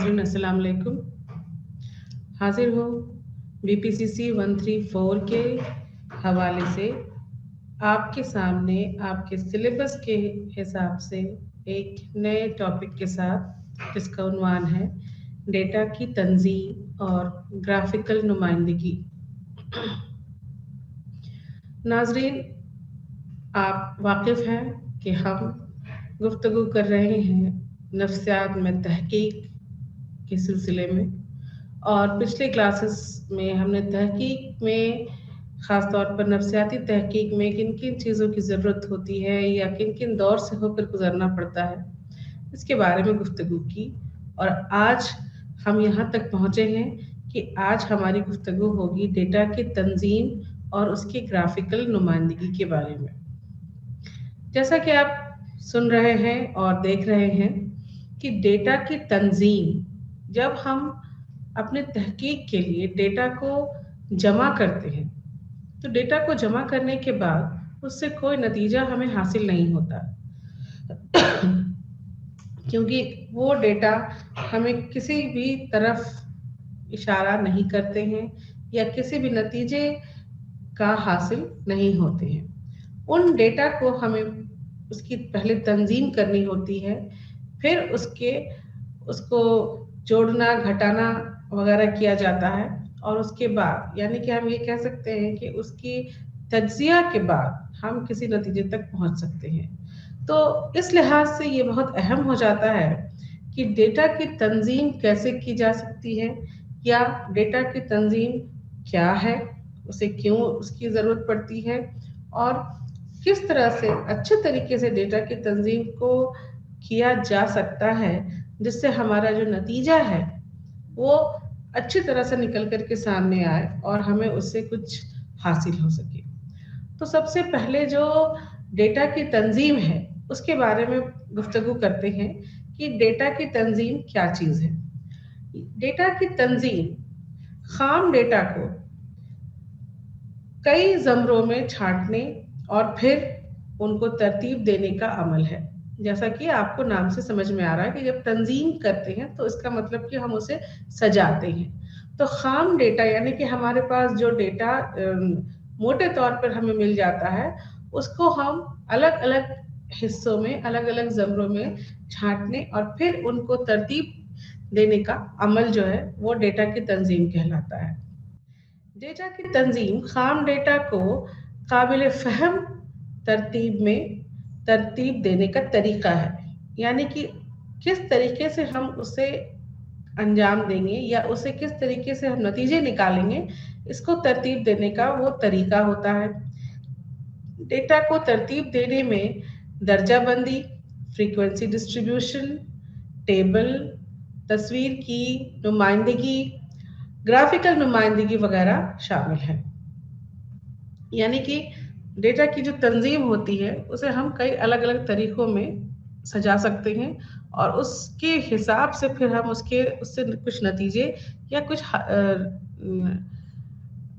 नाज़रीन अस्सलाम वालेकुम। हाजिर हूँ BPCC 134 के हवाले से आपके सामने आपके सिलेबस के हिसाब से एक नए टॉपिक के साथ, जिसका उन्वान है डेटा की तंजीम और ग्राफिकल नुमाइंदगी। नाज़रीन, आप वाकिफ़ हैं कि हम गुफ्तगू कर रहे हैं नफ्सियात में तहकीक के सिलसिले में, और पिछले क्लासेस में हमने तहकीक में ख़ास तौर पर नफ्सियाती तहकीक में किन किन चीज़ों की ज़रूरत होती है या किन किन दौर से होकर गुजरना पड़ता है, इसके बारे में गुफ्तगू की। और आज हम यहाँ तक पहुँचे हैं कि आज हमारी गुफ्तगू होगी डेटा की तंजीम और उसकी ग्राफिकल नुमाइंदगी के बारे में। जैसा कि आप सुन रहे हैं और देख रहे हैं कि डेटा की तंजीम, जब हम अपने तहकीक के लिए डेटा को जमा करते हैं तो डेटा को जमा करने के बाद उससे कोई नतीजा हमें हासिल नहीं होता क्योंकि वो डेटा हमें किसी भी तरफ इशारा नहीं करते हैं या किसी भी नतीजे का हासिल नहीं होते हैं। उन डेटा को हमें उसकी पहले तंजीम करनी होती है, फिर उसको जोड़ना घटाना वगैरह किया जाता है, और उसके बाद यानी कि हम ये कह सकते हैं कि उसकी तज्जिया के बाद हम किसी नतीजे तक पहुंच सकते हैं। तो इस लिहाज से ये बहुत अहम हो जाता है कि डेटा की तंजीम कैसे की जा सकती है, या डेटा की तंजीम क्या है, उसे क्यों उसकी ज़रूरत पड़ती है, और किस तरह से अच्छे तरीके से डेटा की तंजीम को किया जा सकता है जिससे हमारा जो नतीजा है वो अच्छी तरह से निकल कर के सामने आए और हमें उससे कुछ हासिल हो सके। तो सबसे पहले जो डेटा की तंजीम है उसके बारे में गुफ्तगू करते हैं कि डेटा की तंजीम क्या चीज़ है। डेटा की तंजीम खाम डेटा को कई ज़मरों में छांटने और फिर उनको तरतीब देने का अमल है। जैसा कि आपको नाम से समझ में आ रहा है कि जब तंजीम करते हैं तो इसका मतलब कि हम उसे सजाते हैं। तो खाम डेटा यानी कि हमारे पास जो डेटा मोटे तौर पर हमें मिल जाता है, उसको हम अलग अलग हिस्सों में अलग अलग ज़मरों में छांटने और फिर उनको तरतीब देने का अमल जो है वो डेटा की तंजीम कहलाता है। डेटा की तंजीम खाम डेटा को काबिल फ़हम तरतीब में तरतीब देने का तरीका है, यानी कि किस तरीके से हम उसे अंजाम देंगे या उसे किस तरीके से हम नतीजे निकालेंगे, इसको तरतीब देने का वो तरीका होता है। डेटा को तरतीब देने में दर्जा बंदी, फ्रीक्वेंसी डिस्ट्रीब्यूशन, टेबल, तस्वीर की नुमाइंदगी, ग्राफिकल नुमाइंदगी वगैरह शामिल है। यानी कि डेटा की जो तंजीम होती है उसे हम कई अलग अलग तरीकों में सजा सकते हैं और उसके हिसाब से फिर हम उससे कुछ नतीजे या कुछ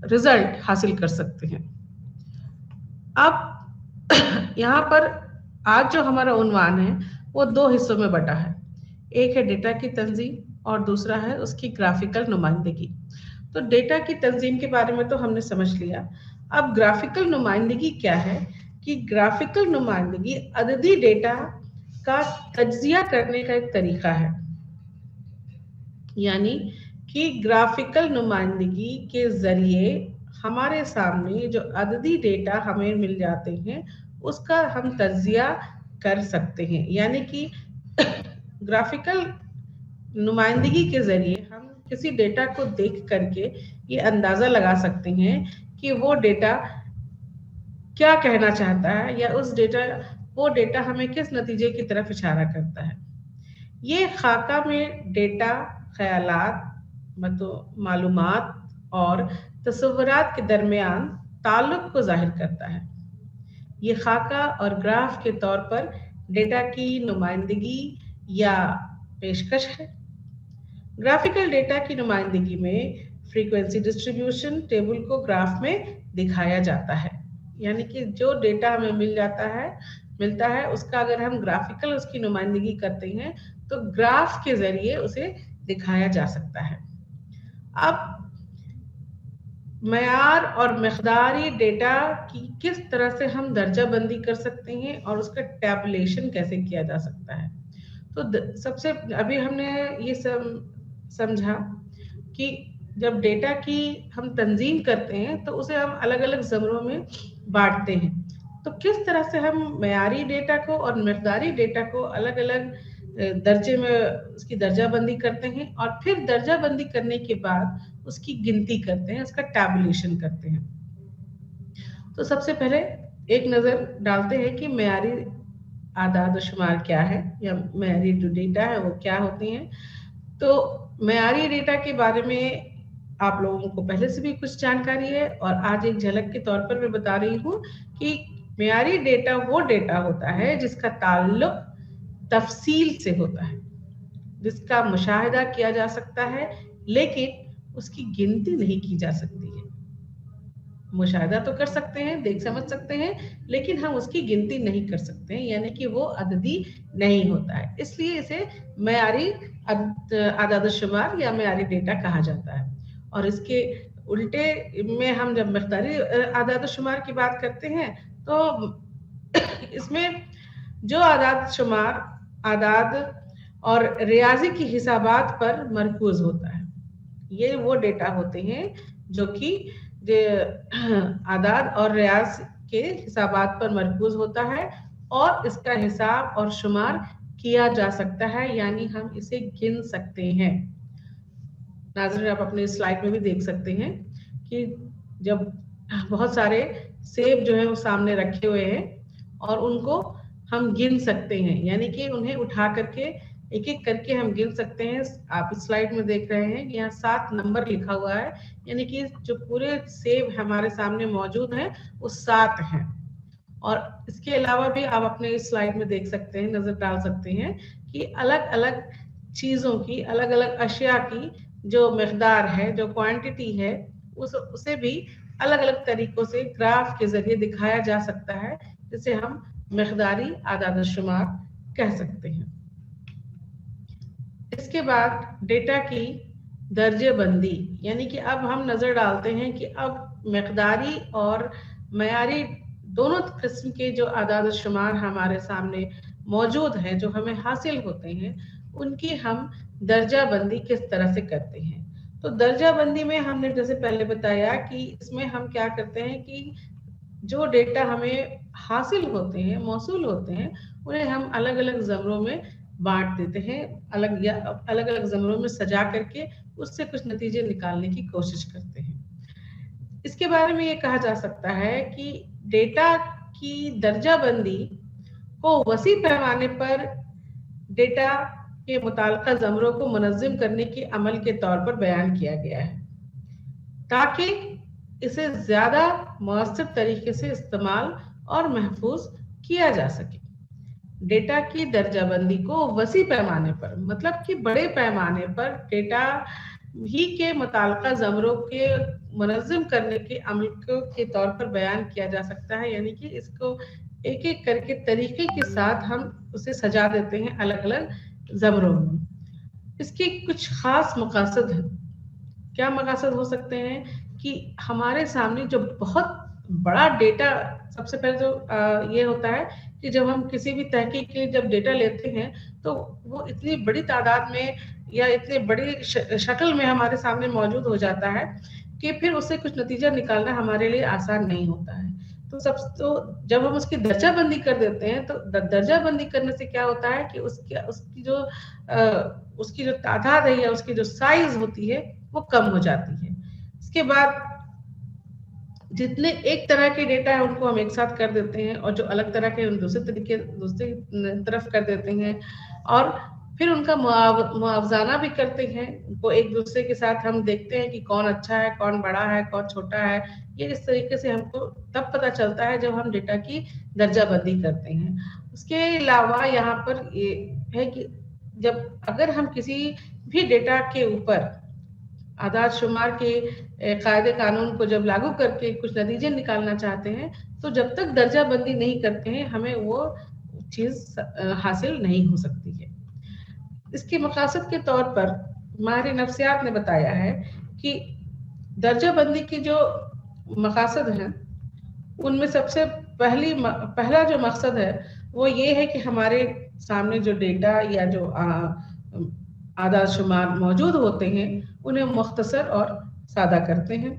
रिजल्ट हासिल कर सकते हैं। अब यहाँ पर आज जो हमारा उन्वान है वो दो हिस्सों में बटा है। एक है डेटा की तंजीम और दूसरा है उसकी ग्राफिकल नुमाइंदगी। तो डेटा की तंजीम के बारे में तो हमने समझ लिया। अब ग्राफिकल नुमाइंदगी क्या है कि ग्राफिकल नुमाइंदगी अददी डेटा का तज्जिया करने का एक तरीका है, यानी कि ग्राफिकल नुमाइंदगी के ज़रिए हमारे सामने जो अददी डेटा हमें मिल जाते हैं उसका हम तज्जिया कर सकते हैं। यानी कि ग्राफिकल नुमाइंदगी के ज़रिए हम किसी डेटा को देख करके ये अंदाज़ा लगा सकते हैं कि वो डेटा क्या कहना चाहता है या वो डेटा हमें किस नतीजे की तरफ इशारा करता है। ये खाका में डेटा, ख्यालात, मालूमात और तस्वुरात के दरमियान ताल्लुक को जाहिर करता है। ये खाका और ग्राफ के तौर पर डेटा की नुमाइंदगी या पेशकश है। ग्राफिकल डेटा की नुमाइंदगी में फ्रीक्वेंसी डिस्ट्रीब्यूशन टेबल को ग्राफ में दिखाया जाता है, यानी कि जो डेटा हमें मिलता है उसका अगर हम ग्राफिकल उसकी नुमाइंदगी करते हैं तो ग्राफ के जरिए उसे दिखाया जा सकता है। अब मयार और मकदारी डेटा की किस तरह से हम दर्जाबंदी कर सकते हैं और उसका टैबुलेशन कैसे किया जा सकता है। तो सबसे अभी हमने ये समझा कि जब डेटा की हम तंजीम करते हैं तो उसे हम अलग अलग ज़मरों में बांटते हैं। तो किस तरह से हम मयारी डेटा को और मकदारी डेटा को अलग अलग दर्जे में उसकी दर्जाबंदी करते हैं और फिर दर्जाबंदी करने के बाद उसकी गिनती करते हैं, उसका टैबुलेशन करते हैं। तो सबसे पहले एक नज़र डालते हैं कि मयारी आदाद व शुमार क्या है या मयारी जो डेटा है वो क्या होती हैं। तो मयारी डेटा के बारे में आप लोगों को पहले से भी कुछ जानकारी है और आज एक झलक के तौर पर मैं बता रही हूँ कि मयारी डेटा वो डेटा होता है जिसका ताल्लुक तफसील से होता है, जिसका मुशाहिदा किया जा सकता है लेकिन उसकी गिनती नहीं की जा सकती है। मुशाहिदा तो कर सकते हैं, देख समझ सकते हैं, लेकिन हम उसकी गिनती नहीं कर सकते हैं, यानी कि वो अददी नहीं होता है। इसलिए इसे मयारी आदाद-ओ-शुमार या मयारी डेटा कहा जाता है। और इसके उल्टे में हम जब मकदारी आदाद-ओ-शुमार की बात करते हैं तो इसमें जो आदाद-शुमार आदाद और रियाजी की हिसाबात पर मरकूज होता है। ये वो डेटा होते हैं जो कि आदाद और रियाज के हिसाबात पर मरकूज होता है और इसका हिसाब और शुमार किया जा सकता है, यानी हम इसे गिन सकते हैं। नाज़रीन, आप अपने स्लाइड में भी देख सकते हैं कि जब बहुत सारे सेब जो है वो सामने रखे हुए हैं और उनको हम गिन सकते हैं, यानी कि उन्हें उठा करके एक एक करके हम गिन सकते हैं। आप इस स्लाइड में देख रहे हैं यहाँ 7 नंबर लिखा हुआ है, यानी कि जो पूरे सेब हमारे सामने मौजूद हैं वो 7 हैं। और इसके अलावा भी आप अपने इस स्लाइड में देख सकते हैं, नजर डाल सकते हैं कि अलग अलग चीजों की, अलग अलग अशिया की जो मकदार है, जो क्वांटिटी है, उसे भी अलग अलग तरीकों से ग्राफ के जरिए दिखाया जा सकता है, जिसे हम मकदारी आदाद-ओ-शुमार कह सकते हैं। इसके बाद डेटा की दर्जेबंदी, यानी कि अब हम नजर डालते हैं कि अब मकदारी और मयारी दोनों किस्म के जो आदाद-ओ-शुमार हमारे सामने मौजूद हैं, जो हमें हासिल होते हैं, उनकी हम दर्जाबंदी किस तरह से करते हैं। तो दर्जाबंदी में हमने जैसे पहले बताया कि इसमें हम क्या करते हैं कि जो डेटा हमें हासिल होते हैं, मौसूल होते हैं, उन्हें हम अलग अलग ज़मरों में बांट देते हैं, अलग अलग ज़मरों में सजा करके उससे कुछ नतीजे निकालने की कोशिश करते हैं। इसके बारे में ये कहा जा सकता है कि डेटा की दर्जाबंदी को वसी पैमाने पर डेटा के मुताल्लिका ज़मरों को मुनज़्ज़म करने के अमल के तौर पर बयान किया गया है, ताकि इसे ज़्यादा मौसर तरीके से इस्तेमाल और महफूज किया जा सके। डेटा की दर्जाबंदी को वसी पैमाने पर, मतलब कि बड़े पैमाने पर डेटा ही के मुताल्लिका ज़मरों के मुनज़्ज़म करने के अमल के तौर पर बयान किया जा सकता है, यानी कि इसको एक एक करके तरीके के साथ हम उसे सजा देते हैं अलग अलग ज़मरों में। इसके कुछ खास मकासद हैं। क्या मकासद हो सकते हैं कि हमारे सामने जो बहुत बड़ा डेटा, सबसे पहले तो ये होता है कि जब हम किसी भी तहकीक के लिए जब डेटा लेते हैं तो वो इतनी बड़ी तादाद में या इतनी बड़ी शक्ल में हमारे सामने मौजूद हो जाता है कि फिर उससे कुछ नतीजा निकालना हमारे लिए आसान नहीं होता है। तो जब हम उसकी दर्जाबंदी कर देते हैं तो दर्जाबंदी करने से क्या होता है कि उसकी जो तादाद है या उसकी जो साइज होती है वो कम हो जाती है। इसके बाद जितने एक तरह के डेटा है उनको हम एक साथ कर देते हैं और जो अलग तरह के दूसरी तरफ कर देते हैं और फिर उनका मुआवजाना भी करते हैं। उनको एक दूसरे के साथ हम देखते हैं कि कौन अच्छा है, कौन बड़ा है, कौन छोटा है। ये इस तरीके से हमको तब पता चलता है जब हम डेटा की दर्जाबंदी करते हैं। उसके अलावा यहाँ पर ये है कि जब अगर हम किसी भी डेटा के ऊपर आदाद शुमार के कायदे कानून को जब लागू करके कुछ नतीजे निकालना चाहते हैं तो जब तक दर्जाबंदी नहीं करते हैं हमें वो चीज़ हासिल नहीं हो सकती है। इसके मकासद के तौर पर माहिर नफ्सियात ने बताया है कि दर्जाबंदी की जो मकासद हैं उनमें सबसे पहला जो मकसद है वो ये है कि हमारे सामने जो डेटा या जो आदाद शुमार मौजूद होते हैं उन्हें मुख्तसर और सादा करते हैं।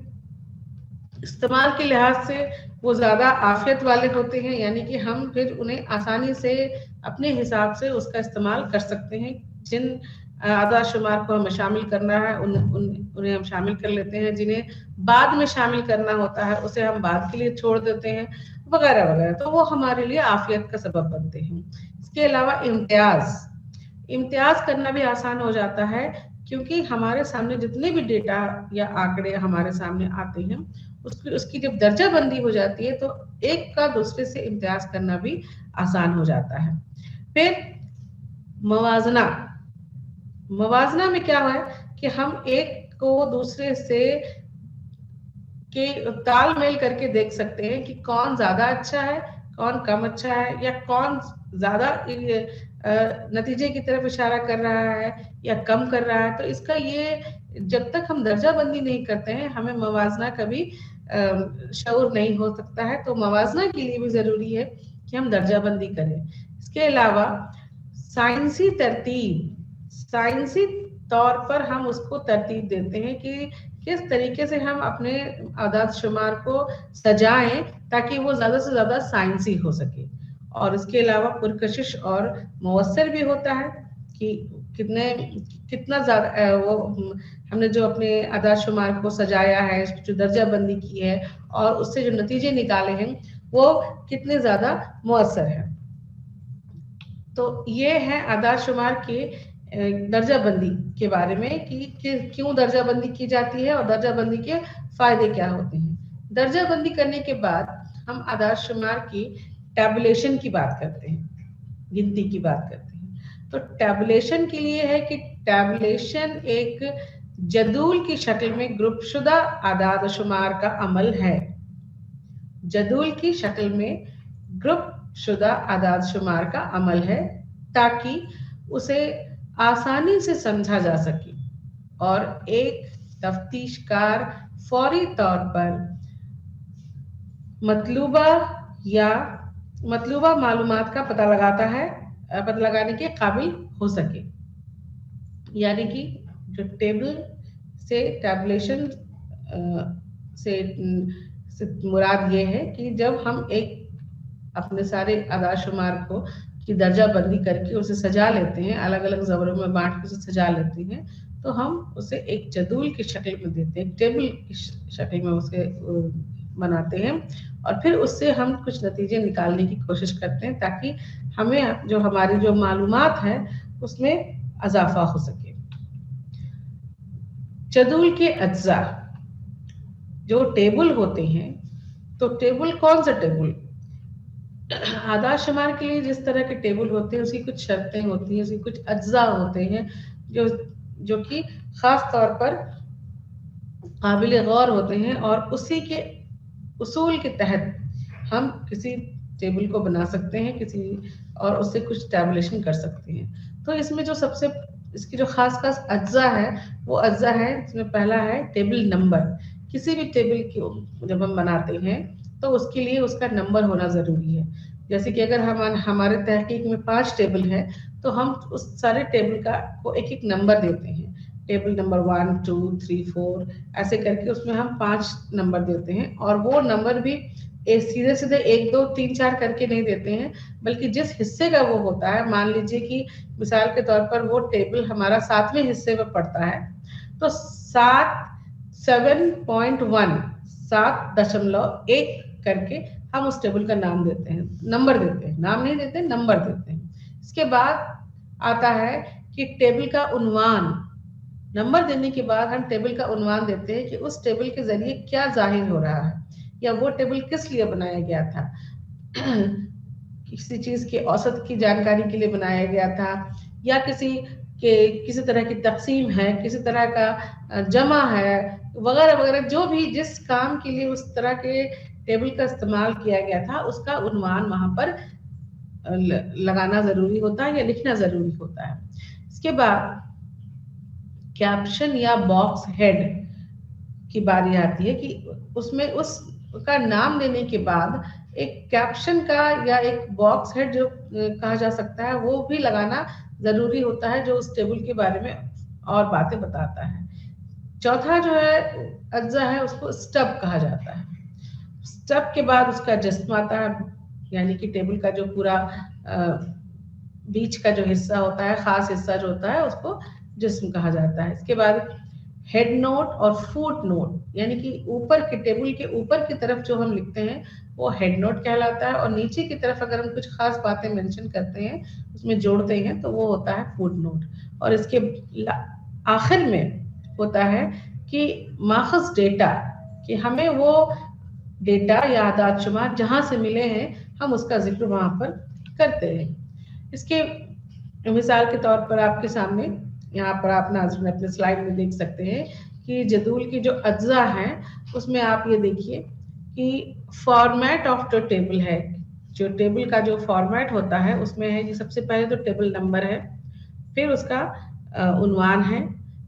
इस्तेमाल के लिहाज से वो ज़्यादा आफियत वाले होते हैं, यानी कि हम फिर उन्हें आसानी से अपने हिसाब से उसका इस्तेमाल कर सकते हैं। जिन आदाद शुमार को हमें शामिल करना है उन्हें हम शामिल कर लेते हैं, जिन्हें बाद में शामिल करना होता है उसे हम बाद के लिए छोड़ देते हैं, वगैरह वगैरह। तो वो हमारे लिए आफियत का सबब बनते हैं। इसके अलावा इम्तियाज करना भी आसान हो जाता है, क्योंकि हमारे सामने जितने भी डेटा या आंकड़े हमारे सामने आते हैं उसकी जब दर्जाबंदी हो जाती है तो एक का दूसरे से इम्तियाज करना भी आसान हो जाता है। फिर मवाजना में क्या है कि हम एक को दूसरे से के तालमेल करके देख सकते हैं कि कौन ज्यादा अच्छा है, कौन कम अच्छा है, या कौन ज्यादा नतीजे की तरफ इशारा कर रहा है या कम कर रहा है। तो इसका ये जब तक हम दर्जाबंदी नहीं करते हैं हमें मवाजना कभी शऊर नहीं हो सकता है। तो मवाजना के लिए भी जरूरी है कि हम दर्जाबंदी करें। इसके अलावा साइंसी तौर पर हम उसको तरतीब देते हैं कि किस तरीके से हम अपने आदाद शुमार को सजाएं ताकि वो ज्यादा से ज्यादा साइंसी हो सके। और इसके अलावा पुरकशिश और मौसर भी होता है कि कितना ज्यादा वो हमने जो अपने आदाद शुमार को सजाया है, जो दर्जाबंदी की है और उससे जो नतीजे निकाले हैं वो कितने ज्यादा मौसर है। तो ये है आदाद शुमार के दर्जाबंदी के बारे में कि क्यों दर्जाबंदी की जाती है और दर्जाबंदी के फायदे क्या होते हैं। दर्जाबंदी करने के बाद हम आदाद शुमार की टैबुलेशन की बात करते हैं, गिनती की बात करते हैं। तो टैबुलेशन के लिए है कि टैबुलेशन एक जदूल की शक्ल में ग्रुपशुदा आदाद शुमार का अमल है। जदूल की शक्ल में ग्रुपशुदा आदाद शुमार का अमल है ताकि उसे आसानी से समझा जा सके और एक तफ्तीशकार फौरी तौर पर मतलूबा मालूमात का पता लगाने के काबिल हो सके। यानी कि जो टेबल से टैबुलेशन से मुराद ये है कि जब हम एक अपने सारे आदाद शुमार को की दर्जाबंदी करके उसे सजा लेते हैं, अलग अलग ज़बरों में बांट के उसे सजा लेते हैं, तो हम उसे एक जदूल की शक्ल में देते हैं, टेबल की शक्ल में उसे बनाते हैं और फिर उससे हम कुछ नतीजे निकालने की कोशिश करते हैं ताकि हमें जो हमारी जो मालूमात है उसमें इजाफा हो सके। जदूल के अज्जा जो टेबल होते हैं, तो टेबल कौन सा टेबल? आदाद शुमार के लिए जिस तरह के टेबल होते हैं उसकी कुछ शर्तें होती हैं, उसकी कुछ अज्जा होते हैं जो कि खास तौर पर काबिल गौर होते हैं और उसी के उसूल के तहत हम किसी टेबल को बना सकते हैं और उससे कुछ टैबुलेशन कर सकते हैं। तो इसमें जो इसकी जो खास अज्जा है वो अज्जा है, इसमें पहला है टेबल नंबर। किसी भी टेबल को जब हम बनाते हैं तो उसके लिए उसका नंबर होना जरूरी है। जैसे कि अगर हमारे तहकीक में 5 टेबल है तो हम उस सारे टेबल को एक एक नंबर देते हैं, टेबल नंबर 1 2 3 4 ऐसे करके उसमें हम 5 नंबर देते हैं। और वो नंबर भी सीधे सीधे 1 2 3 4 करके नहीं देते हैं, बल्कि जिस हिस्से का वो होता है, मान लीजिए कि मिसाल के तौर पर वो टेबल हमारा 7वें हिस्से में पड़ता है तो 7.1 करके हम उस टेबल का नाम देते हैं, नंबर देते हैं, नाम नहीं देते, नंबर देते हैं। इसके बाद आता है कि टेबल का उन्वान। नंबर देने के बाद हम टेबल का उन्वान देते हैं कि उस टेबल के जरिए क्या जाहिर हो रहा है या वो टेबल किस लिए बनाया गया था। किसी चीज के औसत की जानकारी के लिए बनाया गया था या किसी तरह की तकसीम है, किसी तरह का जमा है, वगैरह वगैरह, जो भी जिस काम के लिए उस तरह के टेबल का इस्तेमाल किया गया था उसका उन्वान वहां पर लगाना जरूरी होता है या लिखना जरूरी होता है। इसके बाद कैप्शन या बॉक्स हेड की बारी आती है कि उसमें उसका नाम देने के बाद एक कैप्शन का या एक बॉक्स हेड जो कहा जा सकता है वो भी लगाना जरूरी होता है, जो उस टेबल के बारे में और बातें बताता है। चौथा जो है अज्जा है, उसको स्टब कहा जाता है। स्टब के बाद उसका जिस्म आता है, यानी कि टेबल का जो पूरा बीच का जो हिस्सा होता है, खास हिस्सा जो होता है, उसको जिस्म कहा जाता है। इसके बाद हेड नोट और फुट नोट, यानी कि ऊपर के टेबल के ऊपर की तरफ जो हम लिखते हैं वो हेड नोट कहलाता है, और नीचे की तरफ अगर हम कुछ खास बातें मेंशन करते हैं, उसमें जोड़ते हैं, तो वो होता है फुट नोट। और इसके आखिर में होता है कि माखज डेटा, कि हमें वो डेटा या आदात शुमार जहां से मिले हैं हम उसका जिक्र वहां पर करते हैं। इसके मिसाल के तौर पर आपके सामने यहाँ पर आप नाज़रीन अपने स्लाइड में देख सकते हैं कि जदूल की जो अज्जा हैं उसमें आप ये देखिए कि फॉर्मेट ऑफ द टेबल है। जो टेबल का जो फॉर्मेट होता है उसमें है कि सबसे पहले तो टेबल नंबर है, फिर उसका उन्वान है,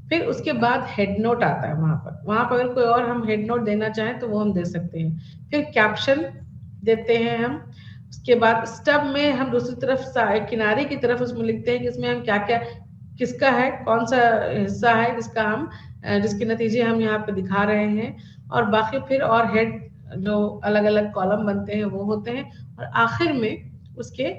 फिर उसके बाद हेड नोट आता है। वहां पर अगर कोई और हम हेड नोट देना चाहें तो वो हम दे सकते हैं। फिर कैप्शन देते हैं हम। उसके बाद स्टब में हम दूसरी तरफ किनारे की तरफ उसमें लिखते हैं कि इसमें हम क्या क्या, किसका है, कौन सा हिस्सा है जिसका हम जिसके नतीजे हम यहाँ पे दिखा रहे हैं। और बाकी फिर और हेड जो अलग अलग कॉलम बनते हैं वो होते हैं, और आखिर में उसके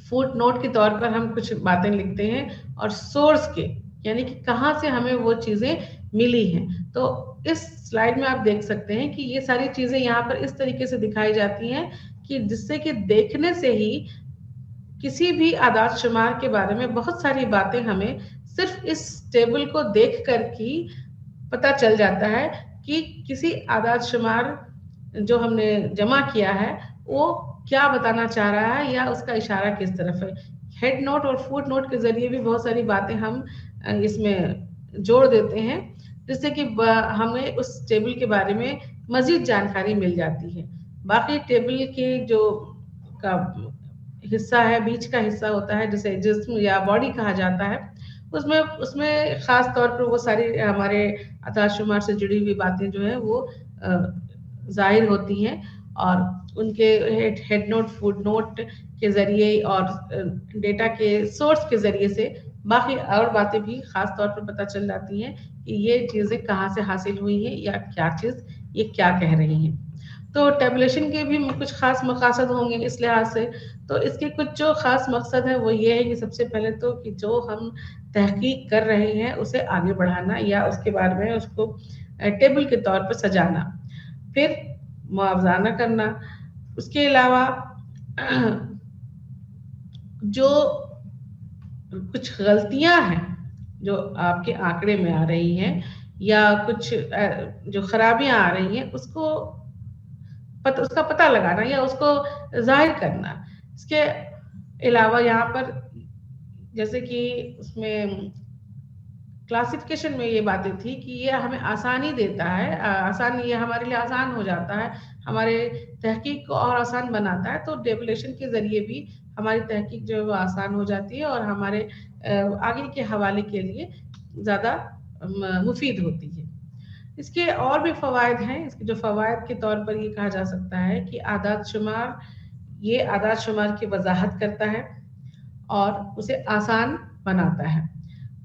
फुट नोट के तौर पर हम कुछ बातें लिखते हैं, और सोर्स के, यानी कि कहाँ से हमें वो चीजें मिली हैं। तो इस स्लाइड में आप देख सकते हैं कि ये सारी चीजें यहाँ पर इस तरीके से दिखाई जाती हैं कि जिससे कि देखने से ही किसी भी आदात शुमार के बारे में बहुत सारी बातें हमें सिर्फ इस टेबल को देख कर ही पता चल जाता है कि किसी आदात शुमार जो हमने जमा किया है वो क्या बताना चाह रहा है या उसका इशारा किस तरफ है। हेड नोट और फुट नोट के जरिए भी बहुत सारी बातें हम इसमें जोड़ देते हैं, जिससे कि हमें उस टेबल के बारे में मजीद जानकारी मिल जाती है। बाकी टेबल के जो का हिस्सा है, बीच का हिस्सा होता है जिसे जिस्म या बॉडी कहा जाता है, उसमें उसमें खास तौर पर वो सारी हमारे आदात शुमार से जुड़ी हुई बातें जो है वो जाहिर होती हैं, और उनके हेड नोट फुट नोट के जरिए और डेटा के सोर्स के जरिए से बाकी और बातें भी खास तौर पर पता चल जाती हैं कि ये चीजें कहाँ से हासिल हुई हैं या क्या चीज ये क्या कह रही हैं। तो टेबुलेशन के भी कुछ खास मकासद होंगे इस लिहाज से। तो इसके कुछ जो खास मकसद है वो ये है कि सबसे पहले तो कि जो हम तहकीक कर रहे हैं उसे आगे बढ़ाना या उसके बारे में उसको टेबल के तौर पर सजाना, फिर मुआवजाना करना। उसके अलावा जो कुछ गलतियां हैं जो आपके आंकड़े में आ रही हैं या कुछ जो खराबियां आ रही हैं उसका पता लगाना या उसको जाहिर करना। इसके अलावा यहाँ पर जैसे कि उसमें क्लासिफिकेशन में ये बातें थी कि ये हमें आसानी देता है, आसान, ये हमारे लिए आसान हो जाता है, हमारे तहकीक को और आसान बनाता है। तो टेबुलेशन के जरिए भी हमारी तहकीक जो है वो आसान हो जाती है और हमारे आगे के हवाले के लिए ज़्यादा मुफीद होती है। इसके और भी फ़वायद हैं। इसके जो फ़वायद के तौर पर ये कहा जा सकता है कि आदात शुमार, ये आदात शुमार की वजाहत करता है और उसे आसान बनाता है,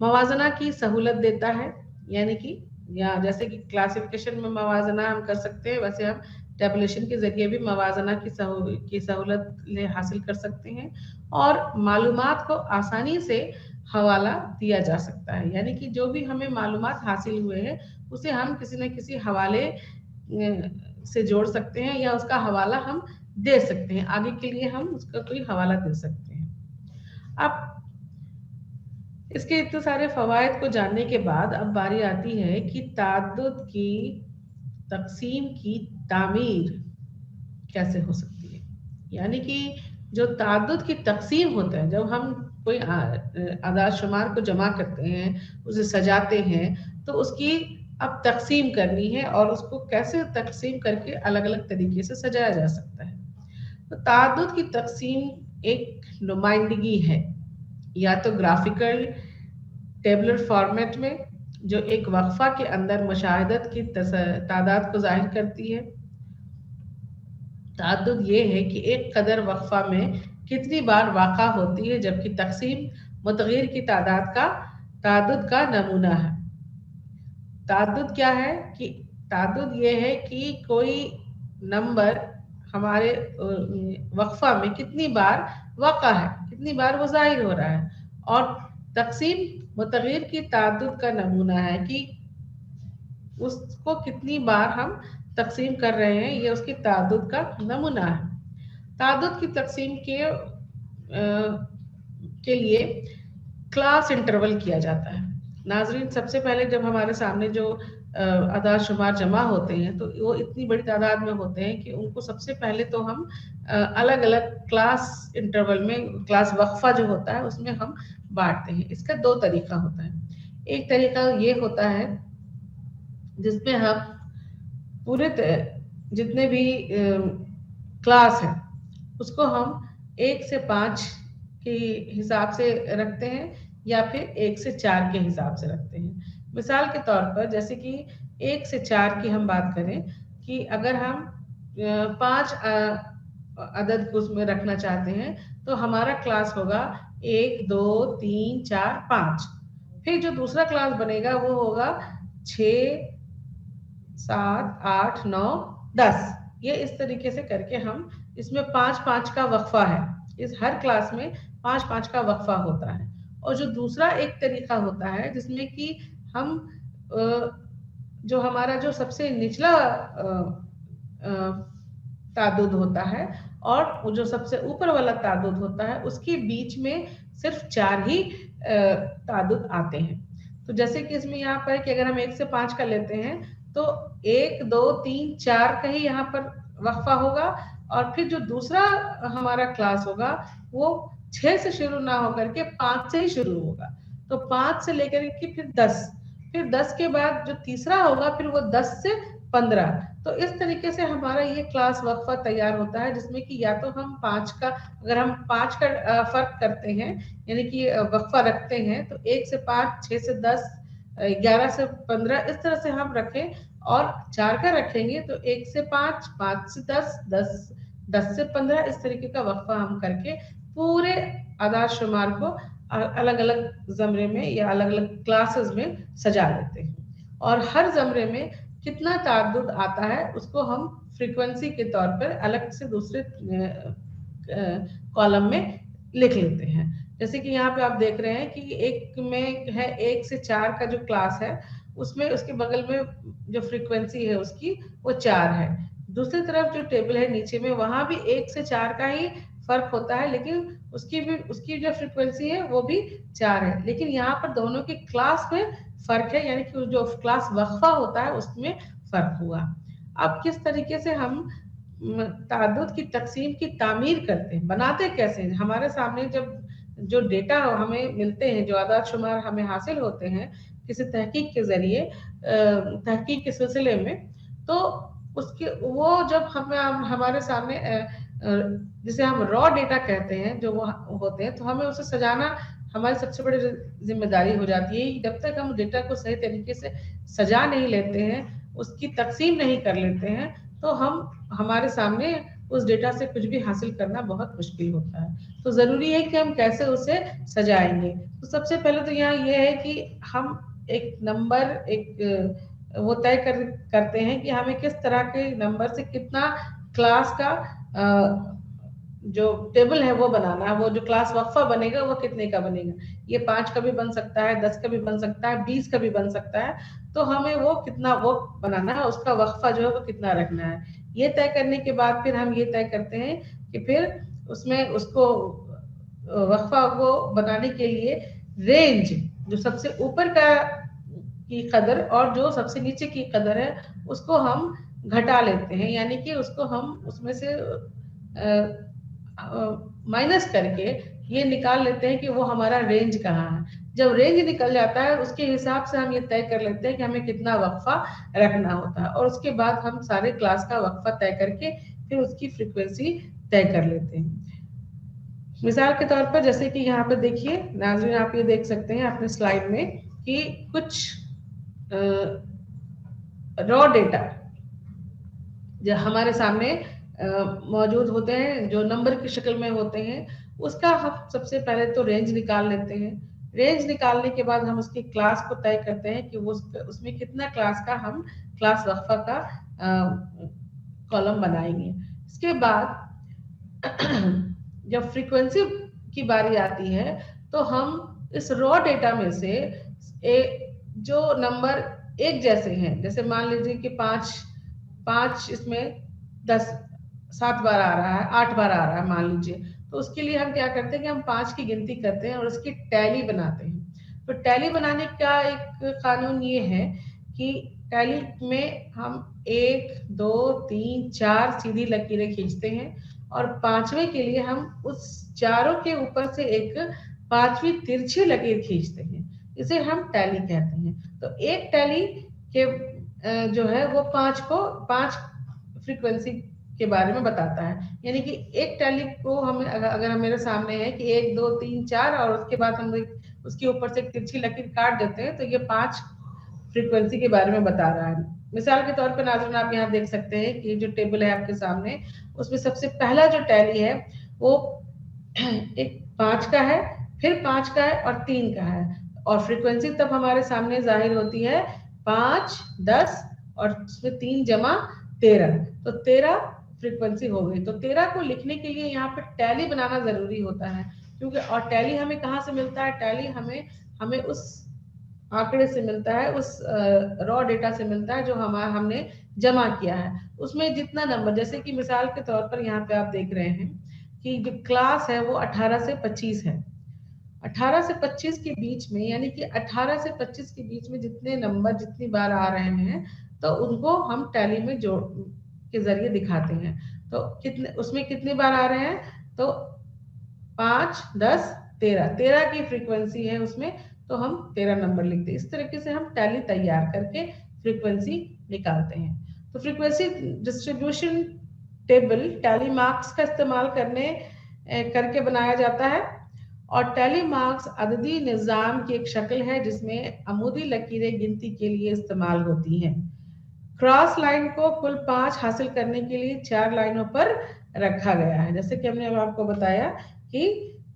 मवाजना की सहूलत देता है, यानी कि या जैसे कि क्लासिफिकेशन में मवाजना हम कर सकते हैं, वैसे हम टेबुलेशन के जरिए भी मवाजना की सहूलत हासिल कर सकते हैं, और मालूमात को आसानी से हवाला दिया जा सकता है। यानी कि जो भी हमें मालूमात हासिल हुए हैं उसे हम किसी न किसी हवाले से जोड़ सकते हैं या उसका हवाला हम दे सकते हैं, आगे के लिए हम उसका कोई हवाला दे सकते हैं। अब इसके इतने सारे फवायद को जानने के बाद अब बारी आती है कि ताद्दुद की तकसीम की तामीर कैसे हो सकती है। यानी कि जो ताद्दुद की तकसीम होता है, जब हम कोई आदाद शुमार को जमा करते हैं, उसे सजाते हैं, तो उसकी अब तकसीम करनी है और उसको कैसे तकसीम करके अलग अलग तरीके से सजाया जा सकता है। तो ताद्दुद की तकसीम एक नुमाइंदगी है, या तो ग्राफिकल टेबलर फॉर्मेट में, जो एक वक्फा के अंदर मुशाहिदत की तादाद को जाहिर करती है। ताद्दुद ये है कि एक कदर वक्फा में कितनी बार वाक़ा होती है, जबकि तकसीम मुतग़िर की तादाद का ताद्दुद का नमूना है। ताद्दुद क्या है कि ताद्दुद ये है कि कोई नंबर हमारे वक्फा में कितनी बार वाक़ा है, कितनी बार वो ज़ाहिर हो रहा है, और तकसीम मुतग़िर की ताद्दुद का नमूना है कि उसको कितनी बार हम तकसीम कर रहे हैं, ये उसकी ताद्दुद का नमूना है। ताद्दुद की तकसीम के लिए क्लास इंटरवल किया जाता है। नाज़रीन, सबसे पहले जब हमारे सामने जो अदाद शुमार जमा होते हैं तो वो इतनी बड़ी तादाद में होते हैं कि उनको सबसे पहले तो हम अलग अलग क्लास इंटरवल में, क्लास वक्फा जो होता है उसमें हम बांटते हैं। इसका दो तरीका होता है। एक तरीका ये होता है जिसमें हम पूरे जितने भी क्लास हैं उसको हम 1 से 5 के हिसाब से रखते हैं या फिर 1 से 4 के हिसाब से रखते हैं। मिसाल के तौर पर जैसे कि 1 से 4 की हम बात करें कि अगर हम 5 अदद को उसमें रखना चाहते हैं तो हमारा क्लास होगा 1, 2, 3, 4, 5। फिर जो दूसरा क्लास बनेगा वो होगा 6, 7, 8, 9, 10। ये इस तरीके से करके हम इसमें 5-5 का वक्फा है। इस हर क्लास में 5-5 का वक्फा होता है। और जो दूसरा एक तरीका होता है जिसमें कि हम जो हमारा जो सबसे निचला ताद्दुद होता है और वो जो सबसे ऊपर वाला ताद्दुद होता है उसके बीच में सिर्फ 4 ही ताद्दुद आते हैं। तो जैसे कि इसमें यहाँ पर कि अगर हम 1 से 5 का लेते हैं तो 1, 2, 3, 4 का ही यहाँ पर वक्फा होगा, और फिर जो दूसरा हमारा क्लास होगा वो 6 से शुरू ना होकर के 5 से ही शुरू होगा। तो 5 से लेकर के फिर 10, फिर 10 के बाद जो तीसरा होगा फिर वो 10 से 15। तो इस तरीके से हमारा ये क्लास वक्फा तैयार होता है जिसमें कि या तो हम 5 का, अगर हम 5 का फर्क करते हैं यानी कि वक्फा रखते हैं तो 1 से 5, 6 से 10, 11 से 15 इस तरह से हम रखें, और 4 का रखेंगे तो 1 से 5, 5 से 10, 10 से 15 इस तरीके का वक्फा हम करके पूरे आदाद शुमार को अलग अलग ज़मरे में या अलग अलग क्लासेस में सजा लेते हैं। और हर ज़मरे में कितना ताद्दुद आता है उसको हम फ्रीक्वेंसी के तौर पर अलग से दूसरे कॉलम में लिख लेते हैं। जैसे कि यहाँ पे आप देख रहे हैं कि एक में है 1 से 4 का जो क्लास है उसमें उसके बगल में जो फ्रीक्वेंसी है उसकी वो 4 है। दूसरी तरफ जो टेबल है नीचे में वहां भी 1 से 4 का ही फर्क होता है, लेकिन उसकी जो फ्रीक्वेंसी है वो भी 4 है, लेकिन यहाँ पर दोनों के क्लास में फर्क है, यानी कि जो क्लास वक्फा होता है उसमें फर्क हुआ। अब किस तरीके से हम ताद्दुद की तकसीम की तामीर करते हैं, बनाते कैसे हैं? हमारे सामने जब जो डेटा हमें मिलते हैं, जो आदाद शुमार हमें हासिल होते हैं किसी तहकीक के जरिए, तहकीक के सिलसिले में, तो उसके वो जब हमारे सामने जिसे हम रॉ डेटा कहते हैं जो वो होते हैं, तो हमें उसे सजाना हमारी सबसे बड़ी जिम्मेदारी हो जाती है। जब तक हम डेटा को सही तरीके से सजा नहीं लेते हैं, उसकी तकसीम नहीं कर लेते हैं, तो हमारे सामने उस डेटा से कुछ भी हासिल करना बहुत मुश्किल होता है। तो ज़रूरी है कि हम कैसे उसे सजाएंगे। तो सबसे पहले तो यहाँ ये है कि हम एक नंबर वो तय करते हैं कि हमें किस तरह के नंबर से कितना क्लास का जो टेबल है वो बनाना है। वो जो क्लास वक्फा बनेगा वो कितने का बनेगा, ये 5 का भी बन सकता है, 10 का भी बन सकता है, 20 का भी बन सकता है। तो हमें वो कितना वो बनाना है, उसका वक्फा जो है वो कितना रखना है। ये तय करने के बाद फिर हम ये तय करते हैं कि फिर उसमें उसको वक्फा को बनाने के लिए रेंज, जो सबसे ऊपर का की कदर और जो सबसे नीचे की कदर है उसको हम घटा लेते हैं, यानी कि उसको हम उसमें से माइनस करके ये निकाल लेते हैं कि वो हमारा रेंज कहाँ है। जब रेंज निकल जाता है उसके हिसाब से हम ये तय कर लेते हैं कि हमें कितना वक्फा रखना होता है, और उसके बाद हम सारे क्लास का वक्फा तय करके फिर उसकी फ्रीक्वेंसी तय कर लेते हैं। मिसाल के तौर पर जैसे कि यहाँ पे देखिए नाज़रीन, आप ये देख सकते हैं अपने स्लाइड में कि कुछ रॉ डेटा जो हमारे सामने मौजूद होते हैं, जो नंबर की शक्ल में होते हैं, उसका हम सबसे पहले तो रेंज निकाल लेते हैं। रेंज निकालने के बाद हम उसकी क्लास को तय करते हैं कि वो उसमें कितना क्लास का हम क्लास वक्फा का कॉलम बनाएंगे। इसके बाद जब फ्रीक्वेंसी की बारी आती है तो हम इस रॉ डेटा में से जो नंबर एक जैसे हैं, जैसे मान लीजिए कि पांच इसमें 7 बार आ रहा है, 8 बार आ रहा है मान लीजिए, तो उसके लिए हम क्या करते हैं कि हम 5 की गिनती करते हैं और उसकी टैली बनाते हैं। तो टैली बनाने का एक कानून ये है कि टैली में हम 1 2 3 4 सीधी लकीरें खींचते हैं और पांचवें के लिए हम उस चारों के ऊपर से एक पांचवी तिरछी लकीर खींचते हैं। इसे हम टैली कहते हैं। तो एक टैली के जो है वो पांच फ्रीक्वेंसी के बारे में बताता है। यानी कि एक टैली को हमें अगर मेरे सामने है कि 1 2 3 4 और उसके बाद हम उसके ऊपर से एक तिरछी लकीर काट देते हैं, तो ये 5 फ्रीक्वेंसी के बारे में बता रहा है। मिसाल के तौर पर नाज़रीन, आप यहाँ देख सकते हैं कि जो टेबल है आपके सामने, उसमें सबसे पहला जो टैली है वो एक 5 का है, फिर 5 का है और 3 का है, और फ्रीक्वेंसी तब हमारे सामने जाहिर होती है 5 10 और उसमें 3 जमा 13, तो 13 फ्रीक्वेंसी हो गई। तो 13 को लिखने के लिए यहाँ पर टैली बनाना जरूरी होता है, क्योंकि और टैली हमें कहाँ से मिलता है? टैली हमें हमें उस आंकड़े से मिलता है, उस रॉ डेटा से मिलता है जो हमने जमा किया है। उसमें जितना नंबर, जैसे कि मिसाल के तौर पर यहाँ पे आप देख रहे हैं कि जो क्लास है वो 18 से 25 है। 18 से 25 के बीच में, यानी कि 18 से 25 के बीच में जितने नंबर जितनी बार आ रहे हैं, तो उनको हम टैली में जोड़ के जरिए दिखाते हैं। तो उसमें कितनी बार आ रहे हैं? तो 5 10 13, 13 की फ्रीक्वेंसी है उसमें, तो हम 13 नंबर लिखते हैं। इस तरीके से हम टैली तैयार करके फ्रीक्वेंसी निकालते हैं। तो frequency distribution table tally marks का इस्तेमाल करके बनाया जाता है, और टैली मार्क्स अददी निज़ाम की एक शक्ल है जिसमें अमूदी लकीरें गिनती के लिए इस्तेमाल होती हैं। क्रॉस लाइन को कुल 5 हासिल करने के लिए 4 लाइनों पर रखा गया है। जैसे कि हमने अब आपको बताया कि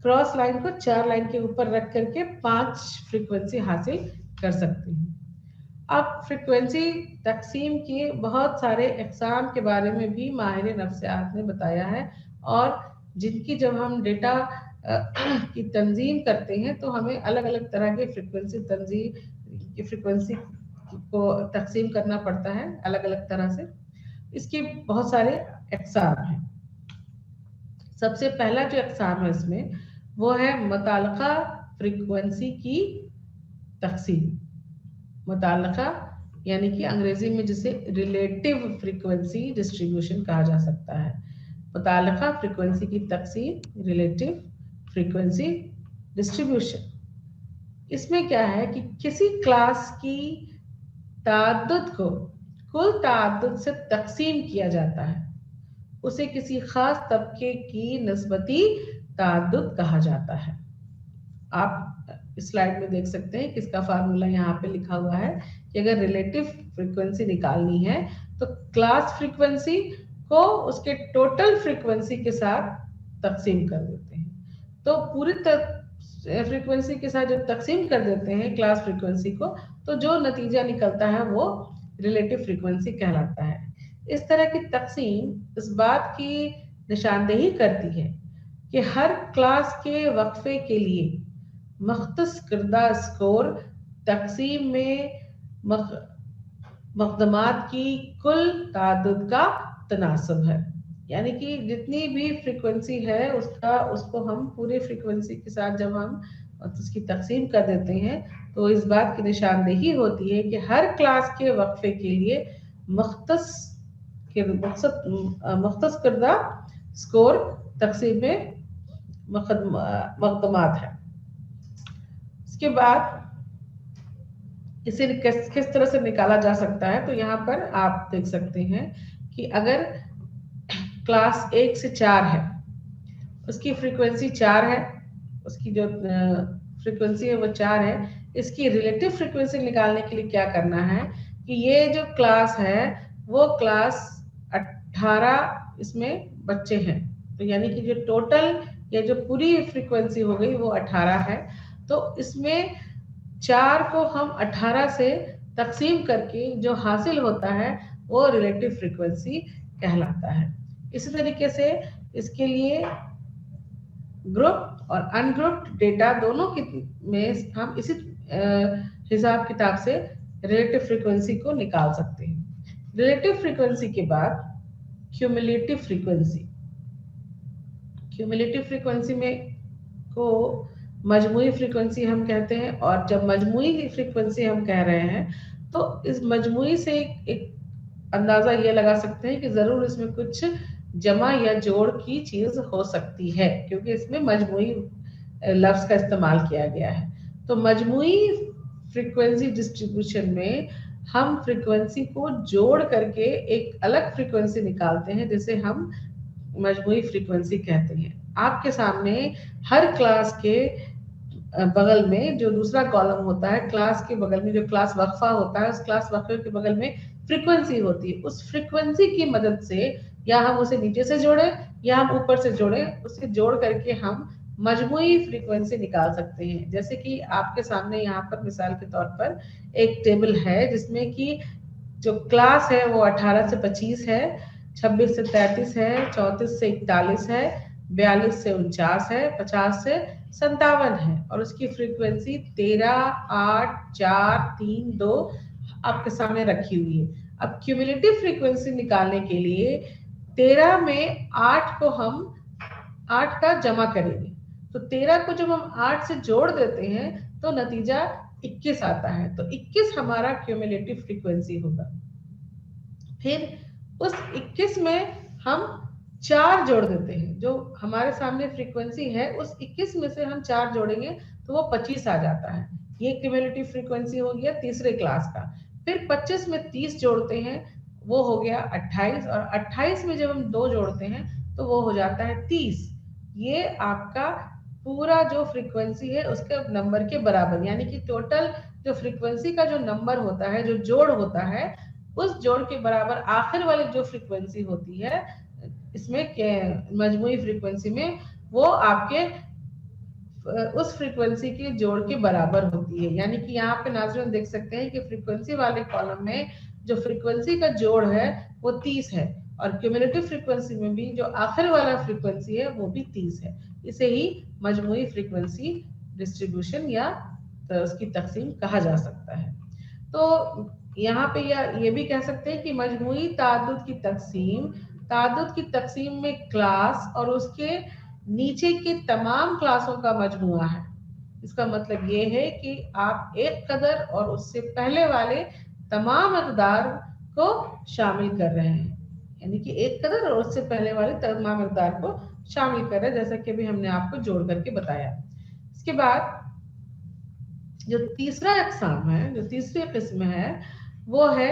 क्रॉस लाइन को 4 लाइन के ऊपर रख करके 5 फ्रीक्वेंसी हासिल कर सकते हैं। अब फ्रीक्वेंसी तकसीम के बहुत सारे अक़साम के बारे में भी माहिर नफ्सियात ने बताया है, और जिनकी जब हम डेटा की तंजीम करते हैं तो हमें अलग अलग तरह के फ्रीक्वेंसी को तकसीम करना पड़ता है अलग अलग तरह से। इसके बहुत सारे अक़साम हैं। सबसे पहला जो अक़साम है इसमें वो है मुताल्लिक़ा फ्रीक्वेंसी की तकसीम। मुताल्लिक़ा यानी कि अंग्रेजी में जिसे रिलेटिव फ्रीक्वेंसी डिस्ट्रीब्यूशन कहा जा सकता है। मुताल्लिक़ा फ्रीक्वेंसी की तकसीम, रिलेटिव फ्रीक्वेंसी डिस्ट्रीब्यूशन। इसमें क्या है कि किसी क्लास की ताद्दुद को कुल ताद्दुद से तकसीम किया जाता है, उसे किसी खास तबके की निस्बती ताद्दुद कहा जाता है। आप स्लाइड में देख सकते हैं कि इसका फार्मूला यहाँ पे लिखा हुआ है कि अगर रिलेटिव फ्रीक्वेंसी निकालनी है तो क्लास फ्रीक्वेंसी को उसके टोटल फ्रीक्वेंसी के साथ तकसीम कर देते हैं। तो पूरी फ्रीक्वेंसी के साथ जब तकसीम कर देते हैं क्लास फ्रीक्वेंसी को, तो जो नतीजा निकलता है वो रिलेटिव फ्रीक्वेंसी कहलाता है। इस तरह की तकसीम इस बात की निशानदेही करती है कि हर क्लास के वक्फे के लिए मख्तस करदा स्कोर तकसीम में मकदमात की कुल तादाद का तनासब है। यानी कि जितनी भी फ्रीक्वेंसी है उसको हम पूरे फ्रीक्वेंसी के साथ जब हम उसकी तकसीम कर देते हैं तो इस बात की निशानदेही होती है कि हर क्लास के वक्फे के लिए मख्तस करदा स्कोर तकसीम में मकदमात है। इसके बाद इसे किस तरह से निकाला जा सकता है, तो यहाँ पर आप देख सकते हैं कि अगर क्लास 1 से 4 है उसकी फ्रीक्वेंसी 4 है, उसकी जो फ्रीक्वेंसी है वो 4 है। इसकी रिलेटिव फ्रीक्वेंसी निकालने के लिए क्या करना है कि ये जो क्लास है वो क्लास 18 इसमें बच्चे हैं, तो यानी कि जो टोटल या जो पूरी फ्रीक्वेंसी हो गई वो 18 है। तो इसमें 4 को हम 18 से तकसीम करके जो हासिल होता है वो रिलेटिव फ्रीक्वेंसी कहलाता है। इसी तरीके से इसके लिए ग्रुप और अनग्रुप्ड डेटा दोनों की में हम इसी हिसाब किताब से रिलेटिव फ्रीक्वेंसी को निकाल सकते हैं। रिलेटिव फ्रीक्वेंसी के बाद क्यूमुलेटिव फ्रीक्वेंसी। क्यूमुलेटिव फ्रीक्वेंसी में को मजमुई फ्रीक्वेंसी हम कहते हैं, और जब मजमुई फ्रीक्वेंसी हम कह रहे हैं तो इस मजमुई से एक अंदाजा ये लगा सकते हैं कि जरूर इसमें कुछ जमा या जोड़ की चीज हो सकती है, क्योंकि इसमें मजमुई लफ्ज का इस्तेमाल किया गया है। तो मजमुई फ्रीक्वेंसी डिस्ट्रीब्यूशन में हम फ्रीक्वेंसी को जोड़ करके एक अलग फ्रीक्वेंसी निकालते हैं, जिसे हम मजमुई फ्रीक्वेंसी कहते हैं। आपके सामने हर क्लास के बगल में जो दूसरा कॉलम होता है, क्लास के बगल में जो क्लास वक्फा होता है, उस क्लास वक्फे के बगल में फ्रीक्वेंसी होती है। उस फ्रीक्वेंसी की मदद से या हम उसे नीचे से जोड़े या हम ऊपर से जोड़े, उसे जोड़ करके हम मजमुई फ्रीक्वेंसी निकाल सकते हैं। जैसे कि आपके सामने यहाँ पर मिसाल के तौर पर एक टेबल है जिसमें कि जो क्लास है वो 18 से 25 है, 26 से 33 है, 34 से 41 है, 42 से 49 है, 50 से 57 है, और उसकी फ्रीक्वेंसी 13, 8, 4, 3, 2 आपके सामने रखी हुई है। अब क्यूमुलेटिव फ्रीक्वेंसी निकालने के लिए 13 में 8 को हम 8 का जमा करेंगे, तो 13 को जब हम 8 से जोड़ देते हैं तो नतीजा 21 आता है। तो 21 हमारा क्यूमुलेटिव फ्रीक्वेंसी होगा। फिर उस 21 में हम 4 जोड़ देते हैं, जो हमारे सामने फ्रीक्वेंसी है उस 21 में से हम 4 जोड़ेंगे तो वो 25 आ जाता है। ये क्यूमुलेटिव फ्रीक्वेंसी हो गया तीसरे क्लास का। फिर 25 में 30 जोड़ते हैं, वो हो गया 28, और 28 में जब हम 2 जोड़ते हैं तो वो हो जाता है 30। ये आपका पूरा जो फ्रीक्वेंसी है उसके नंबर के बराबर, यानी कि टोटल जो फ्रीक्वेंसी का जो नंबर होता है, जो जोड़ होता है, उस जोड़ के बराबर आखिर वाली जो फ्रीक्वेंसी होती है इसमें मजमुई फ्रीक्वेंसी में, वो आपके उस फ्रीक्वेंसी के जोड़ के बराबर होती है। यानी कि यहाँ पे नाज़रीन देख सकते हैं कि फ्रीक्वेंसी वाले कॉलम में जो फ्रीक्वेंसी का जोड़ है वो 30 है, और क्यूमुलेटिव फ्रीक्वेंसी में भी जो आखिर वाला फ्रीक्वेंसी है वो भी 30 है। इसे ही मजमुई फ्रीक्वेंसी डिस्ट्रीब्यूशन या उसकी तकसीम कहा जा सकता है। तो यहाँ पे ये भी कह सकते हैं कि मजमुई ताद्दुद की तकसीम में क्लास और उसके नीचे के तमाम क्लासों का मजमुआ है। इसका मतलब ये है कि आप एक कदर और उससे पहले वाले तमाम अक़दार को शामिल कर रहे हैं, यानी कि एक कदर और उससे पहले वाले तमाम अक़दार को शामिल कर रहे हैं, जैसा कि अभी हमने आपको जोड़ करके बताया। इसके बाद जो तीसरा अक़साम है, जो तीसरी किस्म है, वो है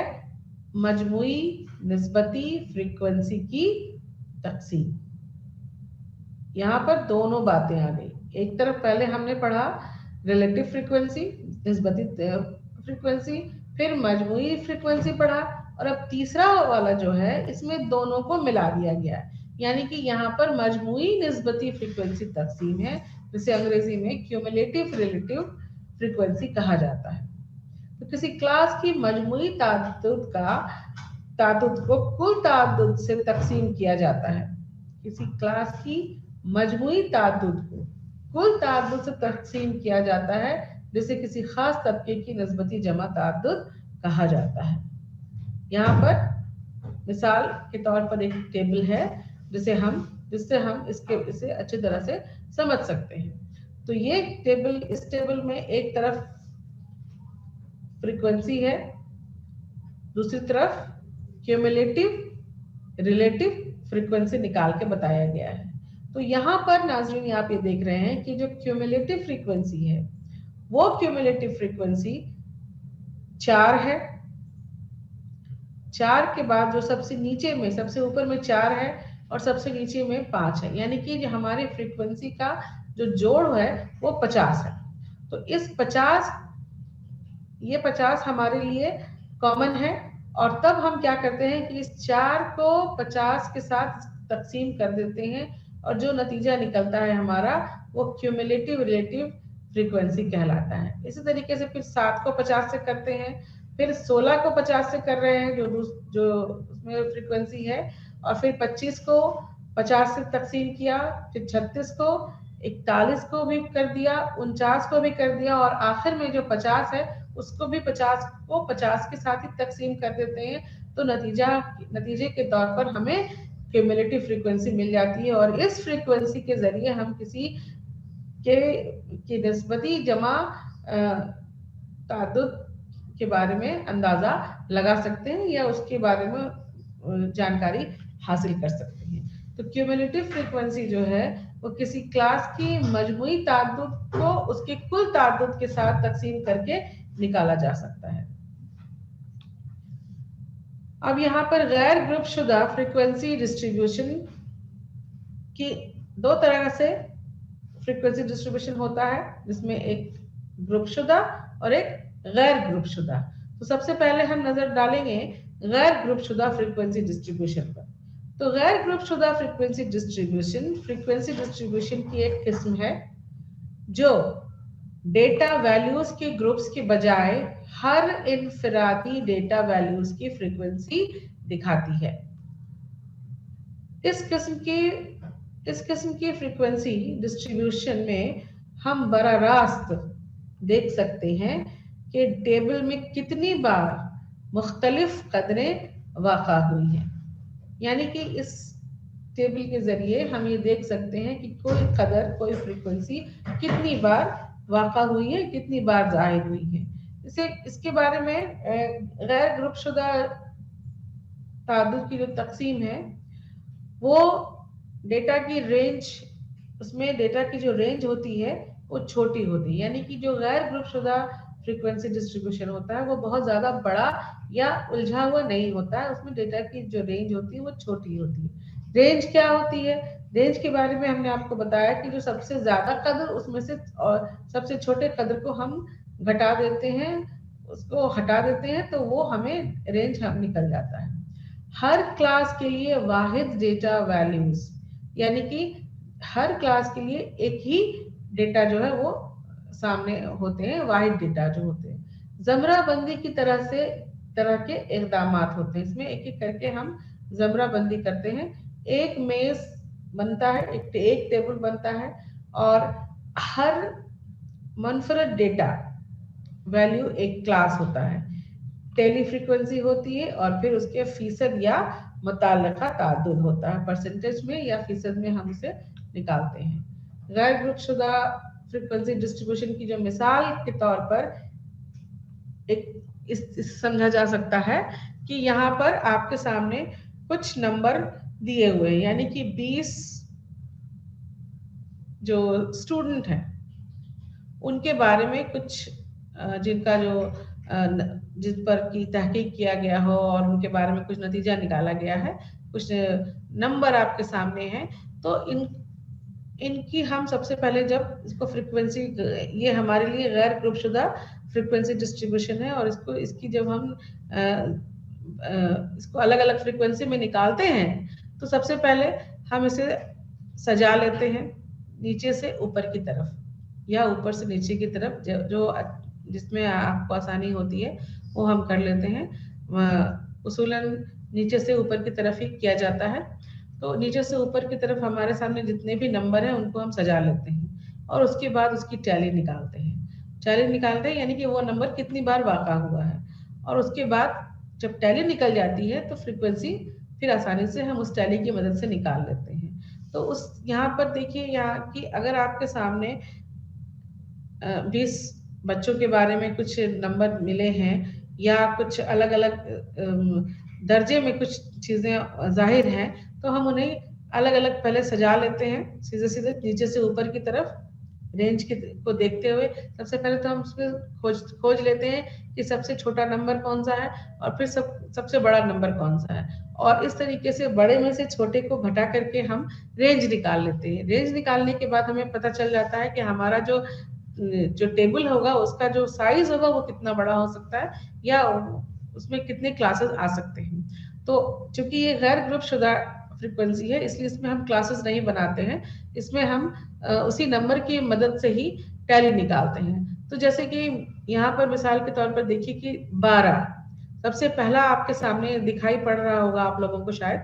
मजमुई निस्बती फ्रीक्वेंसी की तकसीम। यहाँ पर दोनों बातें आ गई। एक तरफ पहले हमने पढ़ा रिलेटिव फ्रीक्वेंसी, निस्बती फ्रीक्वेंसी, फिर मजमुई फ्रीक्वेंसी पढ़ा, और अब तीसरा वाला जो है इसमें दोनों को मिला दिया गया है, यानी कि यहाँ पर मजमुई निस्बती फ्रीक्वेंसी तकसीम है, जिसे अंग्रेजी में क्यूमुलेटिव रिलेटिव फ्रीक्वेंसी कहा जाता है। तो किसी क्लास की मजमुई ताद्दुद को कुल ताद्दुद से तकसीम किया जाता है। किसी क्लास की मजमुई ताद्दुद को कुल ताद्दुद से तकसीम किया जाता है, जिसे किसी खास तबके की निस्बती जमा ताद्दुद कहा जाता है। यहाँ पर मिसाल के तौर पर एक टेबल है जिससे हम इसे अच्छी तरह से समझ सकते हैं। तो ये टेबल, इस टेबल में एक तरफ फ्रीक्वेंसी है, दूसरी तरफ क्यूमुलेटिव रिलेटिव फ्रीक्वेंसी निकाल के बताया गया है। तो यहाँ पर नाज़रीन आप ये देख रहे हैं कि जो क्यूमुलेटिव फ्रीक्वेंसी है वो क्यूमुलेटिव फ्रीक्वेंसी 4 है। 4 के बाद जो सबसे नीचे में, सबसे ऊपर में 4 है, और सबसे नीचे में 5 है, यानी कि जो हमारी फ्रीक्वेंसी का जो जोड़ है वो 50 है। तो इस 50 ये 50 हमारे लिए कॉमन है, और तब हम क्या करते हैं कि इस 4 को 50 के साथ तकसीम कर देते हैं, और जो नतीजा निकलता है हमारा वो क्यूमुलेटिव रिलेटिव फ्रीक्वेंसी कहलाता है। इसी तरीके से फिर 7 को 50 से करते हैं, फिर 16 को 50 से कर रहे हैं जो उसमें फ्रीक्वेंसी है, और फिर 25 को 50 से तकसीम किया, फिर 36 को 41 को भी कर दिया, 49 को भी कर दिया, और आखिर में जो 50 है उसको भी 50 को 50 के साथ ही तकसीम कर देते हैं। तो नतीजे के तौर पर हमें क्यूमुलेटिव फ्रीक्वेंसी मिल जाती है, और इस फ्रीक्वेंसी के जरिए हम किसी की निस्बती जमा ताद्दुद के बारे में अंदाजा लगा सकते हैं या उसके बारे में जानकारी हासिल कर सकते हैं। तो क्यूमुलेटिव फ्रीक्वेंसी जो है वो किसी क्लास की मजमुई ताद्दुद को उसके कुल ताद्दुद के साथ तकसीम करके निकाला जा सकता है। अब यहाँ पर गैर ग्रुप शुदा फ्रीक्वेंसी डिस्ट्रीब्यूशन की दो तरह से फ्रीक्वेंसी डिस्ट्रीब्यूशन होता है, जिसमें एक ग्रुप शुदा और एक गैर ग्रुप शुदा। तो सबसे पहले हम नजर डालेंगे गैर ग्रुप शुदा फ्रीक्वेंसी डिस्ट्रीब्यूशन पर। तो गैर ग्रुप शुदा फ्रीक्वेंसी डिस्ट्रीब्यूशन की एक किस्म है जो डेटा वैल्यूज के ग्रुप्स के बजाय हर इनफिरादी डेटा वैल्यूज की फ्रीक्वेंसी दिखाती है। इस किस्म की फ्रीक्वेंसी डिस्ट्रीब्यूशन में हम बराह रास्त देख सकते हैं कि टेबल में कितनी बार मुख्तलिफ कदरें वाक़ा हुई हैं। यानी कि इस टेबल के जरिए हम ये देख सकते हैं कि कोई कदर, कोई फ्रीक्वेंसी कितनी बार वाक़ा हुई है, कितनी बार ज़ाहिर हुई है। इसके बारे में गैर ग्रुप शुदा ताद्दुद की जो तकसीम है वो डेटा की रेंज, उसमें डेटा की जो रेंज होती है वो छोटी होती है। यानी कि जो गैर ग्रुप शुदा फ्रीक्वेंसी डिस्ट्रीब्यूशन होता है वो बहुत ज्यादा बड़ा या उलझा हुआ नहीं होता है, उसमें डेटा की जो रेंज होती है वो छोटी होती है। रेंज क्या होती है? रेंज के बारे में हमने आपको बताया कि जो सबसे ज्यादा कदर उसमें से और सबसे छोटे कदर को हम घटा देते हैं, उसको हटा देते हैं, तो वो हमें रेंज हम निकल जाता है। हर क्लास के लिए वाहिद डेटा वैल्यूज, यानी कि हर क्लास के लिए एक ही डेटा जो है वो सामने होते हैं, वाहिद डेटा जो होते हैं। जमरा बंदी की तरह के इकदाम होते हैं, इसमें एक एक करके हम जमरा बंदी करते हैं। एक मेज बनता है, एक टेबल बनता है, और हर मुनफरद डेटा वैल्यू एक क्लास होता है। टेली फ्रीक्वेंसी होती है, और फिर उसके फीसद या मुताल्लिका ताद्दुद होता है, परसेंटेज में या फीसद में हम उसे निकालते हैं। गैर ग्रुप शुदा फ्रीक्वेंसी डिस्ट्रीब्यूशन की जो मिसाल के तौर पर इस समझा जा सकता है कि यहाँ पर आपके सामने कुछ नंबर दिए हुए हैं, यानी कि 20 जो स्टूडेंट हैं उनके बारे में कुछ जिनका जो जिस पर की तहकीक किया गया हो और उनके बारे में कुछ नतीजा निकाला गया है, कुछ नंबर आपके सामने हैं। तो इनकी हम सबसे पहले जब इसको फ्रीक्वेंसी, ये हमारे लिए गैर ग्रुप शुदा फ्रीक्वेंसी डिस्ट्रीब्यूशन है, और इसकी जब हम इसको अलग अलग फ्रीक्वेंसी में निकालते हैं तो सबसे पहले हम इसे सजा लेते हैं नीचे से ऊपर की तरफ या ऊपर से नीचे की तरफ, जो जिसमें आपको आसानी होती है वो हम कर लेते हैं। उसूलन नीचे से ऊपर की तरफ ही किया जाता है। तो नीचे से ऊपर की तरफ हमारे सामने जितने भी नंबर हैं उनको हम सजा लेते हैं, और उसके बाद उसकी टैली निकालते हैं यानी कि वो नंबर कितनी बार वाक़ा हुआ है। और उसके बाद जब टैली निकल जाती है तो फ्रीक्वेंसी फिर आसानी से हम उस टैली की मदद से निकाल लेते हैं। तो उस यहाँ पर देखिए, यहाँ की अगर आपके सामने 20 बच्चों के बारे में कुछ नंबर मिले हैं या कुछ अलग अलग दर्जे में कुछ चीज़ें जाहिर हैं, तो हम उन्हें अलग अलग पहले सजा लेते हैं, सीधे सीधे नीचे से ऊपर की तरफ, रेंज को देखते हुए सबसे पहले तो हम उसमें खोज लेते हैं कि सबसे छोटा नंबर कौन सा है और फिर सबसे बड़ा नंबर कौन सा है, और इस तरीके से बड़े में से छोटे को घटा करके हम रेंज निकाल लेते हैं। रेंज निकालने के बाद हमें पता चल जाता है कि हमारा जो टेबल होगा उसका जो साइज होगा वो कितना बड़ा हो सकता है या उसमें कितने क्लासेस आ सकते हैं। तो चूंकि ये गैर ग्रुप शुदा फ्रीक्वेंसी है इसलिए इसमें हम क्लासेस नहीं बनाते हैं, इसमें हम उसी नंबर की मदद से ही टैली निकालते हैं। तो जैसे कि यहाँ पर मिसाल के तौर पर देखिए कि 12 सबसे पहला आपके सामने दिखाई पड़ रहा होगा आप लोगों को शायद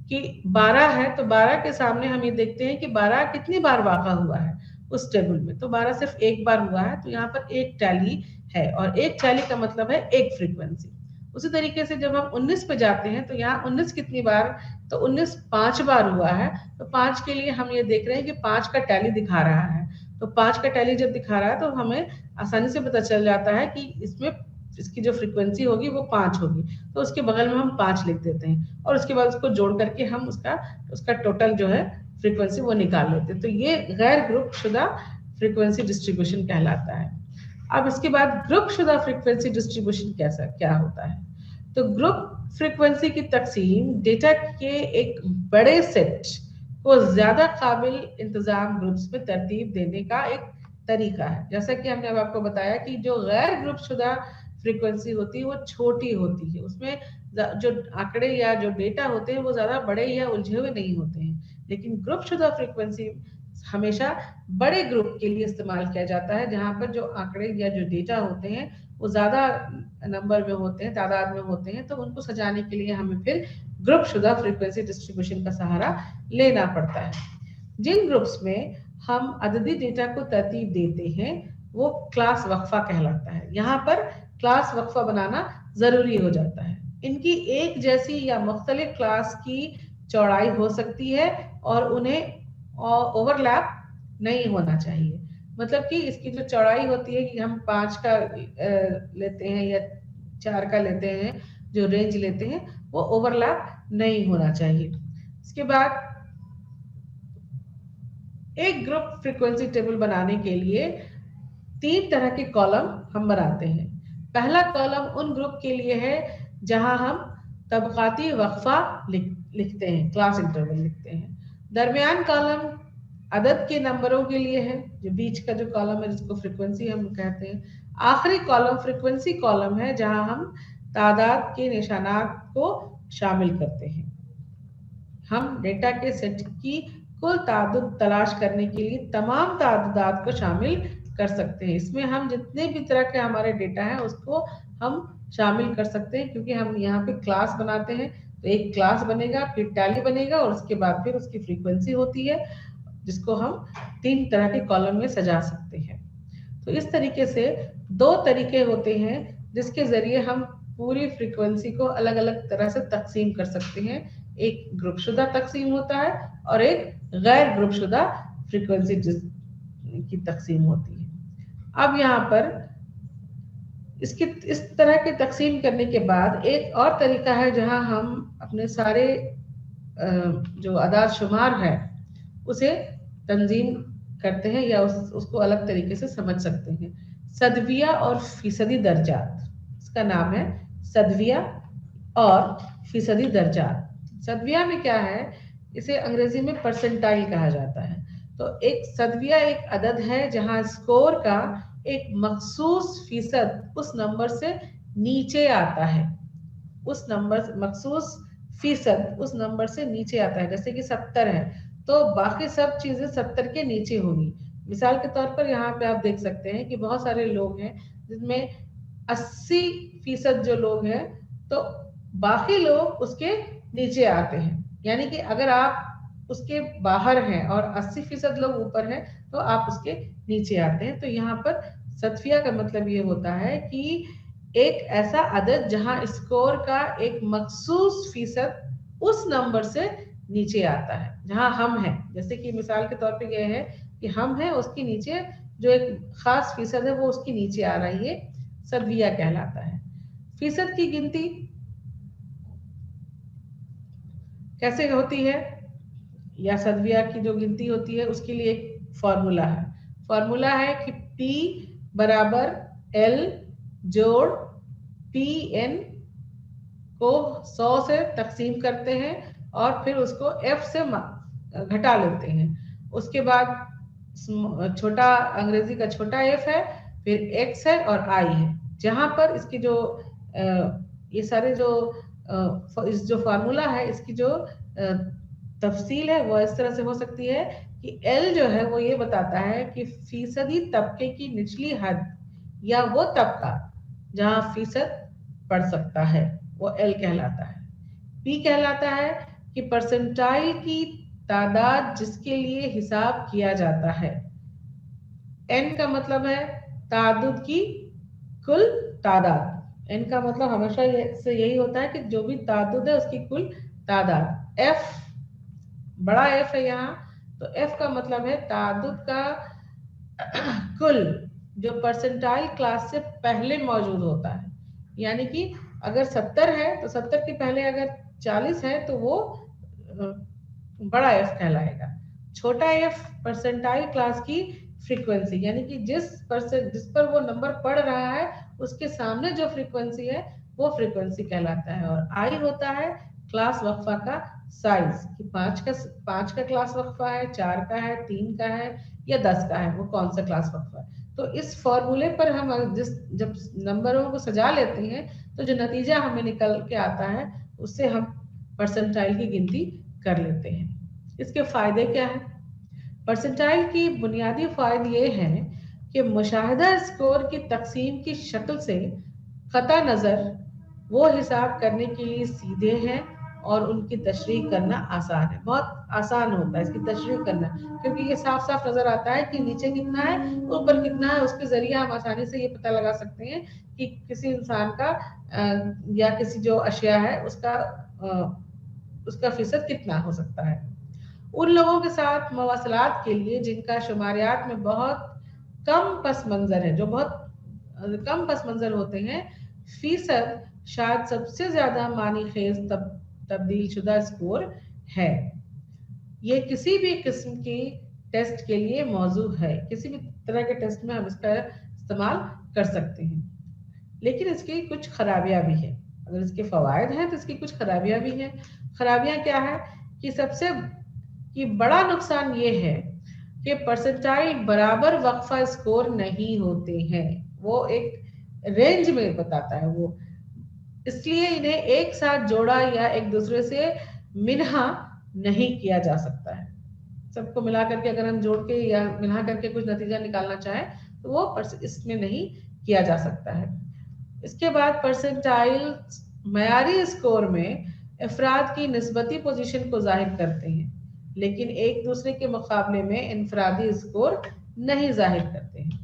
कि 12 है, तो 12 के सामने हम ये देखते हैं कि 12 कितनी बार वाक़ा हुआ है उस टेबल में, तो 12 सिर्फ एक बार हुआ है, तो यहाँ पर एक टैली है और एक टैली का मतलब है एक फ्रीक्वेंसी। उसी तरीके से जब हम 19 पे जाते हैं तो यहाँ 19 कितनी बार, तो 19 5 बार हुआ है, तो 5 के लिए हम ये देख रहे हैं कि 5 का टैली दिखा रहा है, तो 5 का टैली जब दिखा रहा है तो हमें आसानी से पता चल जाता है कि इसमें इसकी जो फ्रीक्वेंसी होगी वो 5 होगी, तो उसके बगल में हम 5 लिख देते हैं और उसके बाद उसको जोड़ करके हम उसका टोटल जो है फ्रीक्वेंसी वो निकाल लेते हैं। तो ये गैर ग्रुप शुदा फ्रीक्वेंसी डिस्ट्रीब्यूशन कहलाता है। अब इसके बाद ग्रुप शुदा फ्रीक्वेंसी डिस्ट्रीब्यूशन कैसा क्या होता है, तो ग्रुप फ्रीक्वेंसी की तकसीम डेटा के एक बड़े सेट को ज्यादा काबिल इंतजाम ग्रुप्स में तरतीब देने का एक तरीका है। जैसा कि हमने अब आपको बताया कि जो गैर ग्रुप शुदा फ्रीक्वेंसी होती है वो छोटी होती है, उसमें जो आंकड़े या जो डेटा होते हैं वो ज्यादा बड़े या उलझे हुए नहीं होते हैं, लेकिन ग्रुप शुदा फ्रीक्वेंसी हमेशा बड़े ग्रुप के लिए इस्तेमाल किया जाता है जहां पर जो आंकड़े या जो डेटा होते हैं वो ज्यादा नंबर में होते हैं, तादाद में होते हैं, तो उनको सजाने के लिए हमें फिर ग्रुप शुदा फ्रीक्वेंसी डिस्ट्रीब्यूशन का सहारा लेना पड़ता है। जिन ग्रुप्स में हम अददी डेटा को तरतीब देते हैं वो क्लास वक्फा कहलाता है। यहाँ पर क्लास वक्फा बनाना जरूरी हो जाता है। इनकी एक जैसी या मुख्तलिफ क्लास की चौड़ाई हो सकती है और उन्हें ओवरलैप नहीं होना चाहिए। मतलब कि इसकी जो चौड़ाई होती है कि हम 5 का लेते हैं या 4 का लेते हैं, जो रेंज लेते हैं वो ओवरलैप नहीं होना चाहिए। इसके बाद एक ग्रुप फ्रीक्वेंसी टेबल बनाने के लिए 3 तरह के कॉलम हम बनाते हैं। पहला कॉलम उन ग्रुप के लिए है जहां हम तबकाती वक्फा लिखते हैं, क्लास इंटरवल लिखते हैं। दरमियान कॉलम अदद के नंबरों के लिए है, जो बीच का जो कॉलम है जिसको फ्रीक्वेंसी हम कहते हैं। आखिरी कॉलम फ्रीक्वेंसी कॉलम है जहां हम तादाद के निशानात को शामिल करते हैं। हम डेटा के सेट की कुल तादाद तलाश करने के लिए तमाम तादाद को शामिल कर सकते हैं। इसमें हम जितने भी तरह के हमारे डेटा हैं उसको हम शामिल कर सकते हैं, क्योंकि हम यहाँ पे क्लास बनाते हैं, तो एक क्लास बनेगा, फिर टैली बनेगा और उसके बाद फिर उसकी फ्रीक्वेंसी होती है जिसको हम 3 तरह के कॉलम में सजा सकते हैं। तो इस तरीके से 2 तरीके होते हैं जिसके जरिए हम पूरी फ्रीक्वेंसी को अलग अलग तरह से तकसीम कर सकते हैं। एक ग्रुप शुदा तकसीम होता है और एक गैर ग्रुप शुदा फ्रीक्वेंसी की तकसीम होती है। अब यहाँ पर इसकी इस तरह की तकसीम करने के बाद एक और तरीका है जहां हम अपने सारे जो अदाद शुमार है उसे तंजीम करते हैं या उसको अलग तरीके से समझ सकते हैं। सदविया और फीसदी दर्जात, इसका नाम है सदविया और फीसदी दर्जात। सदविया में क्या है, इसे अंग्रेजी में परसेंटाइल कहा जाता है। तो एक सदविया एक अदद है जहां स्कोर का एक मखसूस फीसद उस नंबर से नीचे आता है, उस नंबर मखसूस फीसद उस नंबर से नीचे आता है। जैसे कि 70 है तो बाकी सब चीजें 70 के नीचे होंगी। मिसाल के तौर पर यहाँ पे आप देख सकते हैं कि बहुत सारे लोग हैं जिसमें 80% जो लोग हैं तो बाकी लोग उसके नीचे आते हैं, यानी कि अगर आप उसके बाहर हैं और 80% लोग ऊपर हैं तो आप उसके नीचे आते हैं। तो यहाँ पर सतफिया का मतलब ये होता है कि एक ऐसा अदद जहां स्कोर का एक मखसूस फीसद उस नंबर से नीचे आता है जहां हम हैं। जैसे कि मिसाल के तौर पे ये है कि हम हैं, उसके नीचे जो एक खास फीसद है वो उसके नीचे आ रही है, सदविया कहलाता है। फीसद की गिनती कैसे होती है या सदविया की जो गिनती होती है उसके लिए एक फॉर्मूला है। फॉर्मूला है कि P बराबर L जोड़ PN को 100 से तकसीम करते हैं और फिर उसको F से घटा लेते हैं। उसके बाद छोटा अंग्रेजी का छोटा f है, फिर x है और I है। जहां पर इसकी जो ये सारे इस जो फार्मूला है इसकी जो तफसील है वो इस तरह से हो सकती है कि L जो है वो ये बताता है कि फीसदी तबके की निचली हद या वो तबका जहां फीसद पढ़ सकता है वो L कहलाता है। P कहलाता है कि परसेंटाइल की तादाद जिसके लिए हिसाब किया जाता है। N का मतलब है तादाद की कुल तादाद। N का मतलब हमेशा से यही होता है कि जो भी तादाद है उसकी कुल तादाद। F बड़ा F है यहाँ, तो F का मतलब है तादाद का कुल जो परसेंटाइल क्लास से पहले मौजूद होता है। यानी कि अगर 70 है तो 70 के पहले अगर 40 है तो वो बड़ा F कहलाएगा। छोटा f परसेंटाइल क्लास की फ्रीक्वेंसी, यानी कि जिस पर वो नंबर पढ़ रहा है उसके सामने जो फ्रीक्वेंसी है वो फ्रीक्वेंसी कहलाता है। और I होता है क्लास वक्फा का साइज कि 5 का क्लास वक्फा है, 4 का है, 3 का है या 10 का है, वो कौन सा क्लास वक्फा है। तो इस फॉर्मूले पर हम जब नंबरों को सजा लेते हैं तो जो नतीजा हमें निकल के आता है उससे हम परसेंटाइल की गिनती कर लेते हैं। इसके फायदे क्या हैं? परसेंटाइल की बुनियादी फायदे ये हैं कि मुशाहिदा स्कोर की तकसीम की शक्ल से कता नज़र वो हिसाब करने के लिए सीधे हैं और उनकी तशरीह करना आसान है। बहुत आसान होता है इसकी तशरीह करना, क्योंकि ये साफ साफ नजर आता है कि नीचे कितना है ऊपर कितना है। उसके जरिए हम आसानी से ये पता लगा सकते हैं कि किसी इंसान का या किसी जो अशिया है उसका फीसद कितना हो सकता है। उन लोगों के साथ मवासलात के लिए जिनका शुमारियात में बहुत कम पस मंजर है, जो बहुत कम पस मंजर होते हैं, फीसद शायद सबसे ज्यादा मानी खेज तब्दील शुदा स्कोर है। ये किसी भी किस्म की टेस्ट के लिए मौजू है, किसी भी तरह के टेस्ट में हम इसका इस्तेमाल कर सकते हैं। लेकिन इसकी कुछ खराबियां भी है। अगर इसके फवायद हैं तो इसकी कुछ खराबियां भी हैं। खराबियां क्या है कि सबसे बड़ा नुकसान ये है कि परसेंटाइल बराबर वक्फा स्कोर नहीं होते हैं। वो एक रेंज में बताता है वो, इसलिए इन्हें एक साथ जोड़ा या एक दूसरे से मिनहा नहीं किया जा सकता है। सबको मिला करके अगर हम जोड़ के या मिला करके कुछ नतीजा निकालना चाहें तो वो इसमें नहीं किया जा सकता है। इसके बाद परसेंटाइल मयारी स्कोर में अफराद की निस्बती पोजीशन को जाहिर करते हैं, लेकिन एक दूसरे के मुकाबले में इनफरादी स्कोर नहीं जाहिर करते हैं।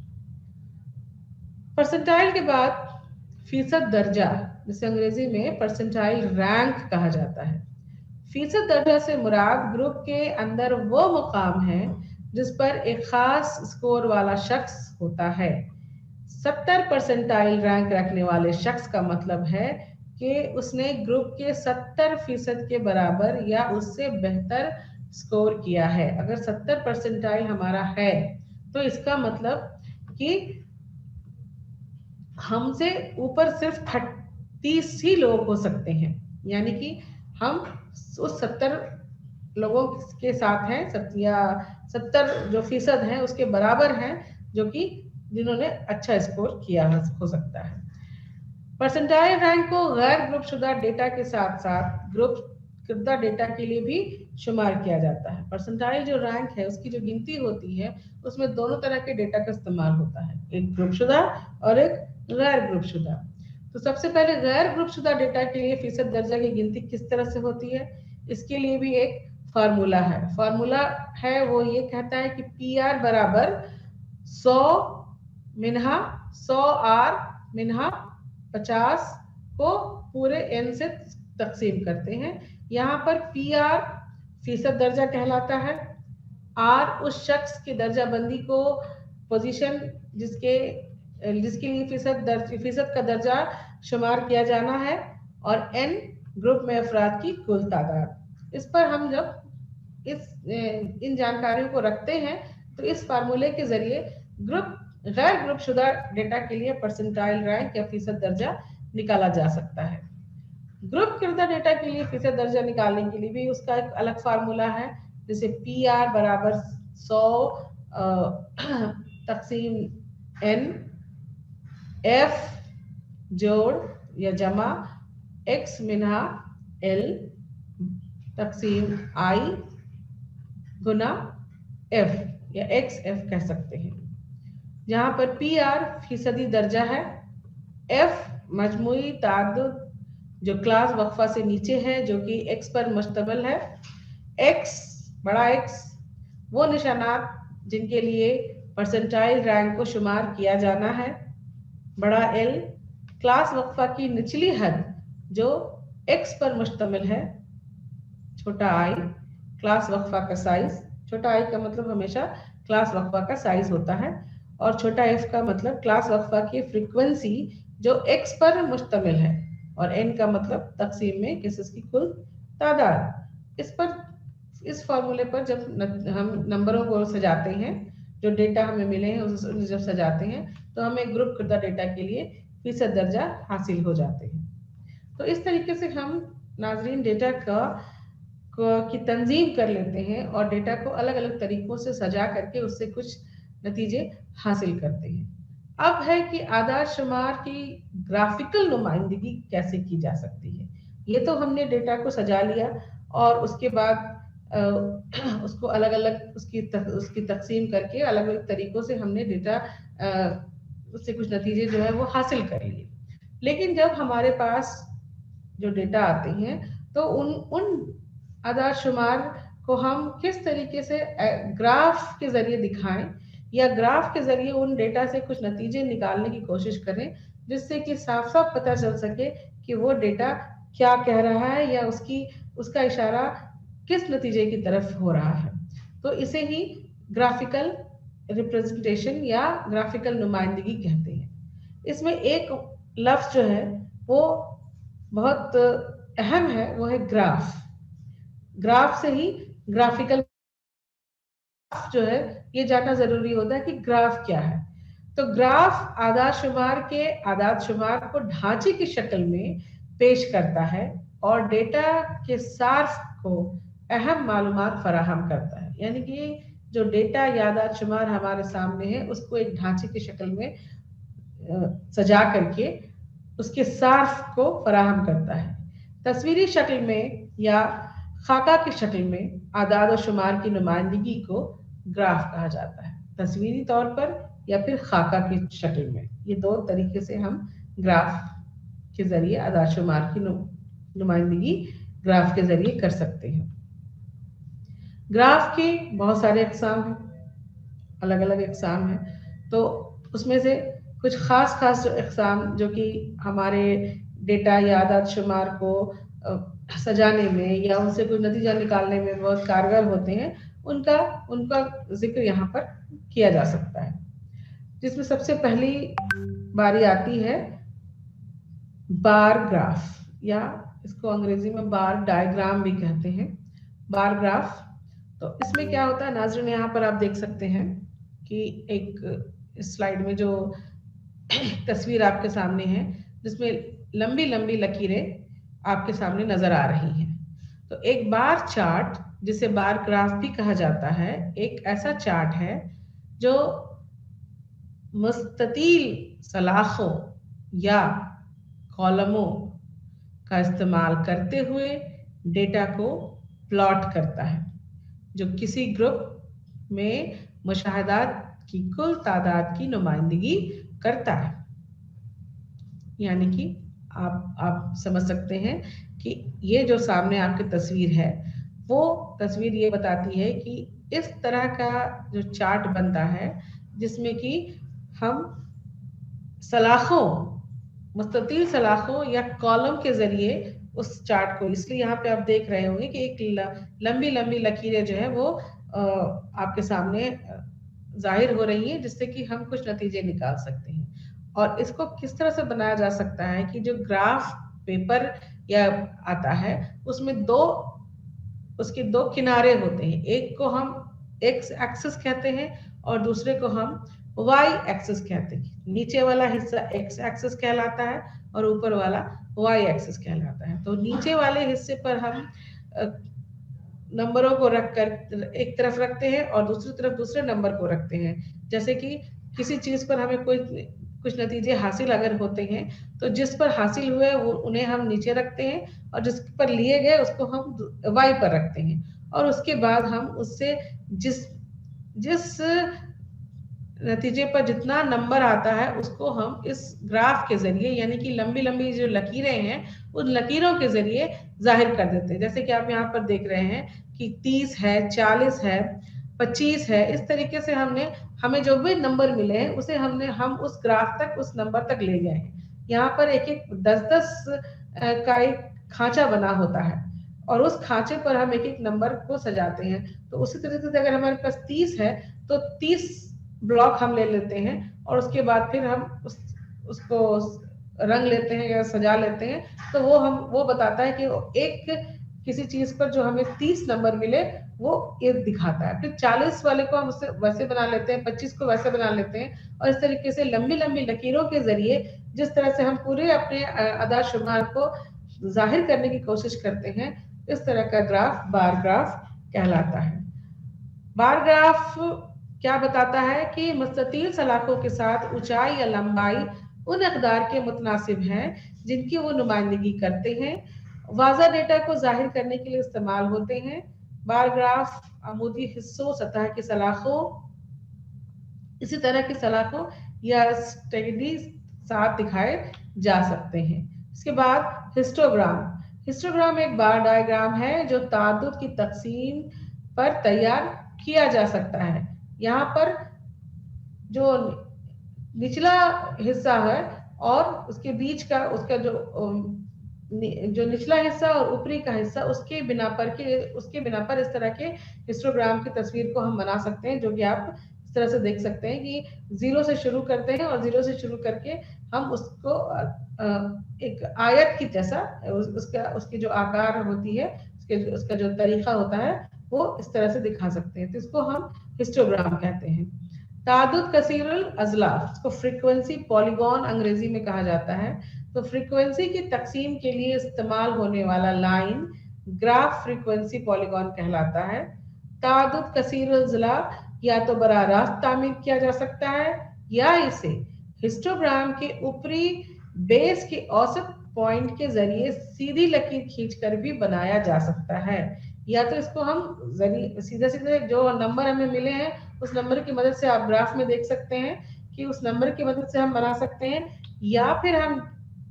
परसेंटाइल के बाद फीसद दर्जा, जिसे अंग्रेजी में परसेंटाइल रैंक कहा जाता है। फीसद दर्जा से मुराद ग्रुप के अंदर वो मुकाम है जिस पर एक खास स्कोर वाला शख्स होता है। 70 परसेंटाइल रैंक रखने वाले शख्स का मतलब है कि उसने ग्रुप के 70% के बराबर या उससे बेहतर स्कोर किया है। अगर 70 परसेंटाइल हमारा है तो इसका मतलब कि हमसे ऊपर सिर्फ 30 ही लोग हो सकते हैं, यानी कि हम उस 70 लोगों के साथ हैं, 70 जो फीसद हैं उसके बराबर हैं जो कि जिन्होंने अच्छा स्कोर किया हो सकता है। परसेंटाइल रैंक को गैर ग्रुप शुदा डेटा के साथ साथ ग्रुप शुदा डेटा के लिए भी शुमार किया जाता है। परसेंटाइल जो रैंक है उसकी जो गिनती होती है उसमें दोनों तरह के डेटा का इस्तेमाल होता है, एक ग्रुप शुदा और एक गैर ग्रुप शुदा। तो सबसे पहले गैर ग्रुप शुदा डेटा के लिए फीसद दर्जा की गिनती किस तरह से होती है, इसके लिए भी एक फार्मूला है। फार्मूला है वो ये कहता है कि PR बराबर 100 मिनहा 100R मिनहा 50 को पूरे N से तकसीम करते हैं। यहाँ पर PR फीसद दर्जा कहलाता है, R उस शख्स की दर्जा बंदी को पोजीशन जिसके लिए फीसद का दर्जा शुमार किया जाना है, और N ग्रुप में अफराद की कुल तादाद। इस पर हम जब इन जानकारियों को रखते हैं तो इस फार्मूले के जरिए गैर ग्रुप शुदा डेटा के लिए परसेंटाइल रैंक या फीसद दर्जा निकाला जा सकता है। ग्रुप शुदा डेटा के लिए फीसद दर्जा निकालने के लिए भी उसका एक अलग फार्मूला है, जैसे PR बराबर 100 तकसीम N F जोड़ या जमा X मिनहा L तकसीम I गुना F या XF कह सकते हैं, जहां पर PR फीसदी दर्जा है, F मजमूई तादाद जो क्लास वक्फा से नीचे है जो कि X पर मुश्तमिल है, X बड़ा X वो निशानात जिनके लिए परसेंटाइल रैंक को शुमार किया जाना है, बड़ा L क्लास वक्फा की निचली हद जो X पर मुश्तमिल है, छोटा I क्लास वक्फा का साइज, छोटा I का मतलब हमेशा क्लास वक्फा का साइज होता है, और छोटा f का मतलब क्लास वक्फा की फ्रीक्वेंसी जो x पर मुश्तमिल है, और n का मतलब तकसीम में केसेस की कुल तादाद। इस फॉर्मूले पर जब हम नंबरों को सजाते हैं, जो डेटा हमें मिले हैं उसे जब सजाते हैं तो हमें ग्रुप करदा डेटा के लिए फीसद दर्जा हासिल हो जाते हैं। तो इस तरीके से हम नाजरीन डेटा की तंजीम कर लेते हैं और डेटा को अलग अलग तरीकों से सजा करके उससे कुछ नतीजे हासिल करते हैं। अब है कि आदाद शुमार की ग्राफिकल नुमाइंदगी कैसे की जा सकती है। ये तो हमने डेटा को सजा लिया और उसके बाद उसको अलग अलग उसकी तकसीम करके अलग अलग तरीकों से हमने डेटा उससे कुछ नतीजे जो है वो हासिल कर लिए। लेकिन जब हमारे पास जो डेटा आते हैं तो उन आदाद शुमार को हम किस तरीके से ग्राफ के जरिए दिखाएं या ग्राफ के जरिए उन डेटा से कुछ नतीजे निकालने की कोशिश करें, जिससे कि साफ साफ पता चल सके कि वो डेटा क्या कह रहा है या उसका इशारा किस नतीजे की तरफ हो रहा है। तो इसे ही ग्राफिकल रिप्रेजेंटेशन या ग्राफिकल नुमाइंदगी कहते हैं। इसमें एक लफ्ज जो है वो बहुत अहम है, वो है ग्राफ। ग्राफ से ही ग्राफिकल जो है ये जानना जरूरी होता है कि ग्राफ क्या है। तो ग्राफ आदाद शुमार के आदाद शुमार को ढांचे की शक्ल में पेश करता है और डेटा के सार्फ को अहम मालूमात फराहम करता है। यानी कि जो डेटा या आदाद शुमार हमारे सामने है उसको एक ढांचे की शक्ल में सजा करके उसके सार्फ को फराहम करता है। तस्वीरी शक्ल में या खाका की शक्ल में आदाद और शुमार की नुमाइंदगी को ग्राफ कहा जाता है, तस्वीरी तौर पर या फिर खाका की शक्ल में। ये दो तरीके से हम ग्राफ के जरिए आदाद शुमार की नुमाइंदगी ग्राफ के जरिए कर सकते हैं। ग्राफ के बहुत सारे अक़साम हैं, अलग अलग अक़साम हैं। तो उसमें से कुछ खास जो अक़साम जो कि हमारे डेटा या आदाद शुमार को सजाने में या उनसे कोई नतीजा निकालने में बहुत कारगर होते हैं, उनका जिक्र यहाँ पर किया जा सकता है। जिसमें सबसे पहली बारी आती है बार ग्राफ, या इसको अंग्रेजी में बार डायग्राम भी कहते हैं, बार ग्राफ। तो इसमें क्या होता है नाज़रीन, यहाँ पर आप देख सकते हैं कि एक स्लाइड में जो तस्वीर आपके सामने है जिसमें लंबी लंबी लकीरें आपके सामने नजर आ रही हैं। तो एक बार चार्ट जिसे बार ग्राफ भी कहा जाता है, एक ऐसा चार्ट है जो मुस्ततील सलाखों या कॉलमों का इस्तेमाल करते हुए डेटा को प्लॉट करता है, जो किसी ग्रुप में मुशाहदात की कुल तादाद की नुमाइंदगी करता है। यानी कि आप समझ सकते हैं कि ये जो सामने आपकी तस्वीर है वो तस्वीर ये बताती है कि इस तरह का जो चार्ट बनता है जिसमें कि हम सलाखों, मुस्ततील सलाखों या कॉलम के जरिए उस चार्ट को, इसलिए यहाँ पे आप देख रहे होंगे कि एक लंबी लंबी लकीरें जो है वो आपके सामने जाहिर हो रही है, जिससे कि हम कुछ नतीजे निकाल सकते हैं। और इसको किस तरह से बनाया जा सकता है कि जो ग्राफ पेपर या आता है उसमें उसके दो किनारे होते हैं। एक को हम एक्स एक्सिस कहते हैं और दूसरे को हम वाई एक्सिस कहते हैं। नीचे वाला हिस्सा एक्स एक्सिस कहलाता है और ऊपर वाला वाई एक्सिस कहलाता है। तो नीचे वाले हिस्से पर हम नंबरों को रखकर एक तरफ रखते हैं और दूसरी तरफ दूसरे नंबर को रखते हैं। जैसे कि किसी चीज पर हमें कोई कुछ नतीजे हासिल अगर होते हैं तो जिस पर हासिल हुए वो उन्हें हम नीचे रखते हैं और जिस पर लिए गए उसको हम वाई पर रखते हैं और उसके बाद हम उससे जिस जिस नतीजे पर जितना नंबर आता है उसको हम इस ग्राफ के जरिए यानी कि लंबी लंबी जो लकीरें हैं उन लकीरों के जरिए जाहिर कर देते हैं। जैसे कि आप यहाँ पर देख रहे हैं कि 30 है, 40 है, 25 है। इस तरीके से हमने हमें जो भी नंबर मिले हैं उसे हम उस ग्राफ तक उस नंबर तक ले गए हैं। यहाँ पर एक एक 10-10 का एक खांचा बना होता है और उस खांचे पर हम एक एक नंबर को सजाते हैं। तो उसी तरीके से अगर हमारे पास 30 है तो 30 ब्लॉक हम ले लेते हैं और उसके बाद फिर हम उसको रंग लेते हैं या सजा लेते हैं। तो वो बताता है कि एक किसी चीज पर जो हमें 30 नंबर मिले वो ये दिखाता है। फिर 40 वाले को हम उससे वैसे बना लेते हैं, 25 को वैसे बना लेते हैं और इस तरीके से लंबी लंबी लकीरों के जरिए जिस तरह से हम पूरे अपने अदा शुमार को जाहिर करने की कोशिश करते हैं, इस तरह का ग्राफ बार ग्राफ कहलाता है। बार ग्राफ क्या बताता है कि मुस्ततील सलाखों के साथ ऊंचाई या लंबाई उन अकदार के मुतनासिब हैं जिनकी वो नुमाइंदगी करते हैं, वाज़ा डेटा को जाहिर करने के लिए इस्तेमाल होते हैं। बार ग्राफ अमूदी हिस्सों, सतह की सलाखों, इसी तरह की सलाखों या स्टेडी साथ दिखाए जा सकते हैं। इसके बाद हिस्टोग्राम। हिस्टोग्राम एक बार डायग्राम है जो तादाद की तकसीम पर तैयार किया जा सकता है। यहाँ पर जो निचला हिस्सा है और उसके बीच का उसका जो निचला हिस्सा और ऊपरी का हिस्सा उसके बिना पर इस तरह के हिस्टोग्राम की तस्वीर को हम बना सकते हैं, जो कि आप इस तरह से देख सकते हैं कि 0 से शुरू करते हैं और 0 से शुरू करके हम उसको एक आयत की जैसा उसकी जो आकार होती है उसका जो तरीका होता है वो इस तरह से दिखा सकते हैं। तो इसको हम हिस्टोग्राम कहते हैं। तादुद कसीरुल अजलाफ, इसको फ्रीक्वेंसी पॉलीगॉन अंग्रेजी में कहा जाता है। तो फ्रीक्वेंसी की तकसीम के लिए इस्तेमाल होने वाला लाइन ग्राफ फ्रीक्वेंसी पॉलीगॉन कहलाता है। तादुद कसीरुल अजलाफ या तो बराह रास्त तामीर किया जा सकता है या इसे हिस्टोग्राम के ऊपरी बेस के औसत पॉइंट के जरिए सीधी लकीर खींचकर भी बनाया जा सकता है। या तो इसको हम सीधे सीधे जो नंबर हमें मिले हैं उस नंबर की मदद से आप ग्राफ में देख सकते हैं कि उस नंबर की मदद से हम बना सकते हैं, या फिर हम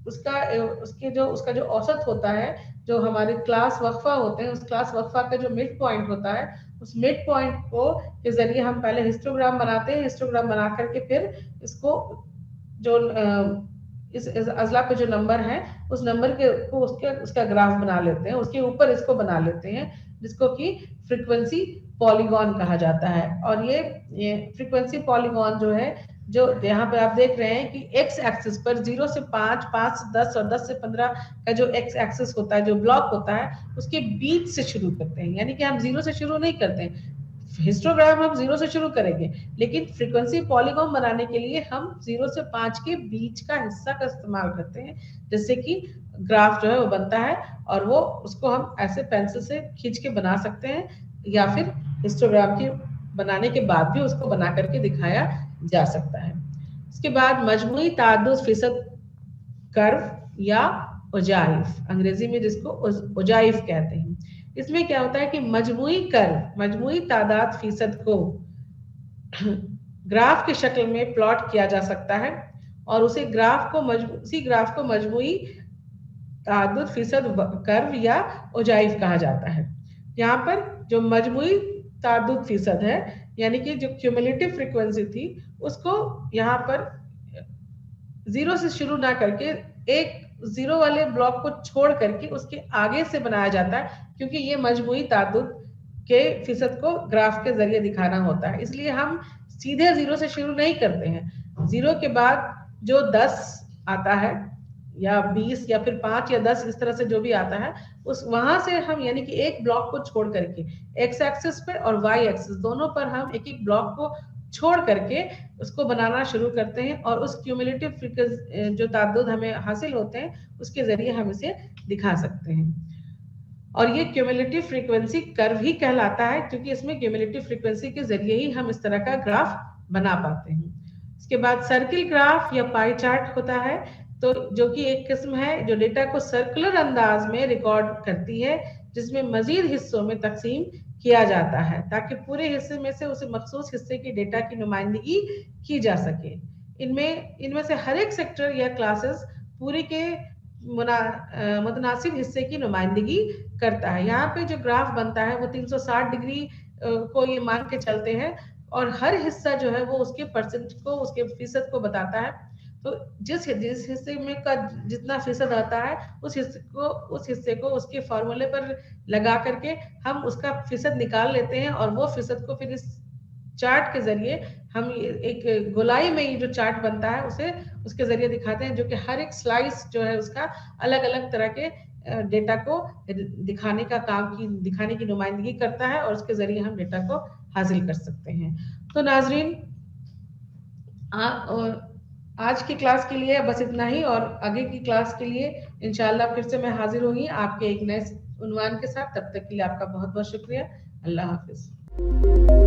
उसका जो औसत होता है, जो हमारे क्लास वक्फा होते हैं, उस क्लास वक्फा का जो मिड पॉइंट होता है, उस मिड पॉइंट को के जरिए हम पहले हिस्टोग्राम बनाते हैं। हिस्टोग्राम बना करके फिर इसको जो इस अजला पे जो नंबर है उस नंबर के को उसका ग्राफ बना लेते हैं, उसके ऊपर इसको बना लेते हैं, जिसको कि फ्रीक्वेंसी पॉलीगॉन कहा जाता है। और ये फ्रीक्वेंसी पॉलीगॉन जो है, जो यहाँ पे आप देख रहे हैं कि एक्स एक्सिस पर 0 से 5, 5 से 10 और 10 से 15 का जो एक्स एक्सिस होता है, जो ब्लॉक होता है, उसके बीच से शुरू करते हैं। यानी कि हम 0 से शुरू नहीं करते हैं। हिस्टोग्राम हम 0 से शुरू करेंगे, लेकिन फ्रीक्वेंसी पॉलीगॉन बनाने के लिए हम 0 से 5 के बीच का हिस्सा का इस्तेमाल करते हैं, जिससे कि ग्राफ जो है वो बनता है और वो उसको हम ऐसे पेंसिल से खींच के बना सकते हैं, या फिर हिस्टोग्राम के बनाने के बाद भी उसको बना करके दिखाया जा सकता है। इसके बाद मजमूई तादाद फीसद कर्व या ओजाइफ, अंग्रेजी में जिसको ओजाइफ कहते हैं। इसमें क्या होता है कि मजमूई कर्व, मजमूई तादाद फीसद को ग्राफ की शक्ल में प्लॉट किया जा सकता है और उसी ग्राफ को मजमूई तादाद फीसद कर्व या ओजाइफ कहा जाता है। यहाँ पर जो मजमूई तादाद फीसद है, यानी कि जो क्यूमुलेटिव फ्रीक्वेंसी थी, उसको यहाँ पर 0 से शुरू ना करके एक 0 वाले ब्लॉक को छोड़ करके उसके आगे से बनाया जाता है, क्योंकि ये मजमूई तादाद के फीसद को ग्राफ के जरिए दिखाना होता है। इसलिए हम सीधे 0 से शुरू नहीं करते हैं। 0 के बाद जो 10 आता है या 20 या फिर 5 या 10 इस तरह से जो भी आता है, उस वहां से हम यानी कि एक ब्लॉक को छोड़ करके एक्स एक्सिस पे और वाई एक्सिस दोनों पर हम एक एक ब्लॉक को छोड़ करके उसको बनाना शुरू करते हैं और उस क्यूमुलेटिव फ्रीक्वेंसी जो ताद्दुद हमें हासिल होते हैं उसके जरिए हम इसे दिखा सकते हैं। और ये क्यूमुलेटिव फ्रीक्वेंसी कर्व ही कहलाता है, क्योंकि इसमें क्यूमुलेटिव फ्रीक्वेंसी के जरिए ही हम इस तरह का ग्राफ बना पाते हैं। इसके बाद सर्किल ग्राफ या पाई चार्ट होता है, तो जो कि एक किस्म है जो डेटा को सर्कुलर अंदाज में रिकॉर्ड करती है, जिसमें मजीद हिस्सों में तकसीम किया जाता है ताकि पूरे हिस्से में से उस मखसूस हिस्से की डेटा की नुमाइंदगी की जा सके। इनमें इनमें से हर एक सेक्टर या क्लासेस पूरी के मुतनासिब हिस्से की नुमाइंदगी करता है। यहाँ पे जो ग्राफ बनता है वो 360 डिग्री को ये मान के चलते हैं और हर हिस्सा जो है वो उसके परसेंट को, उसके फीसद को बताता है। तो जिस जिस हिस्से में का जितना फीसद आता है उस हिस्से को उसके फॉर्मूले पर लगा करके हम उसका फीसद निकाल लेते हैं और वो फीसद को फिर इस चार्ट के जरिए हम एक गोलाई में ये जो चार्ट बनता है उसे उसके जरिए दिखाते हैं, जो कि हर एक स्लाइस जो है उसका अलग अलग तरह के डेटा को दिखाने की नुमाइंदगी करता है और उसके जरिए हम डेटा को हासिल कर सकते हैं। तो नाजरीन, आज की क्लास के लिए बस इतना ही और आगे की क्लास के लिए इंशाल्लाह फिर से मैं हाजिर होंगी आपके एक नए उन्वान के साथ। तब तक के लिए आपका बहुत बहुत शुक्रिया। अल्लाह हाफिज।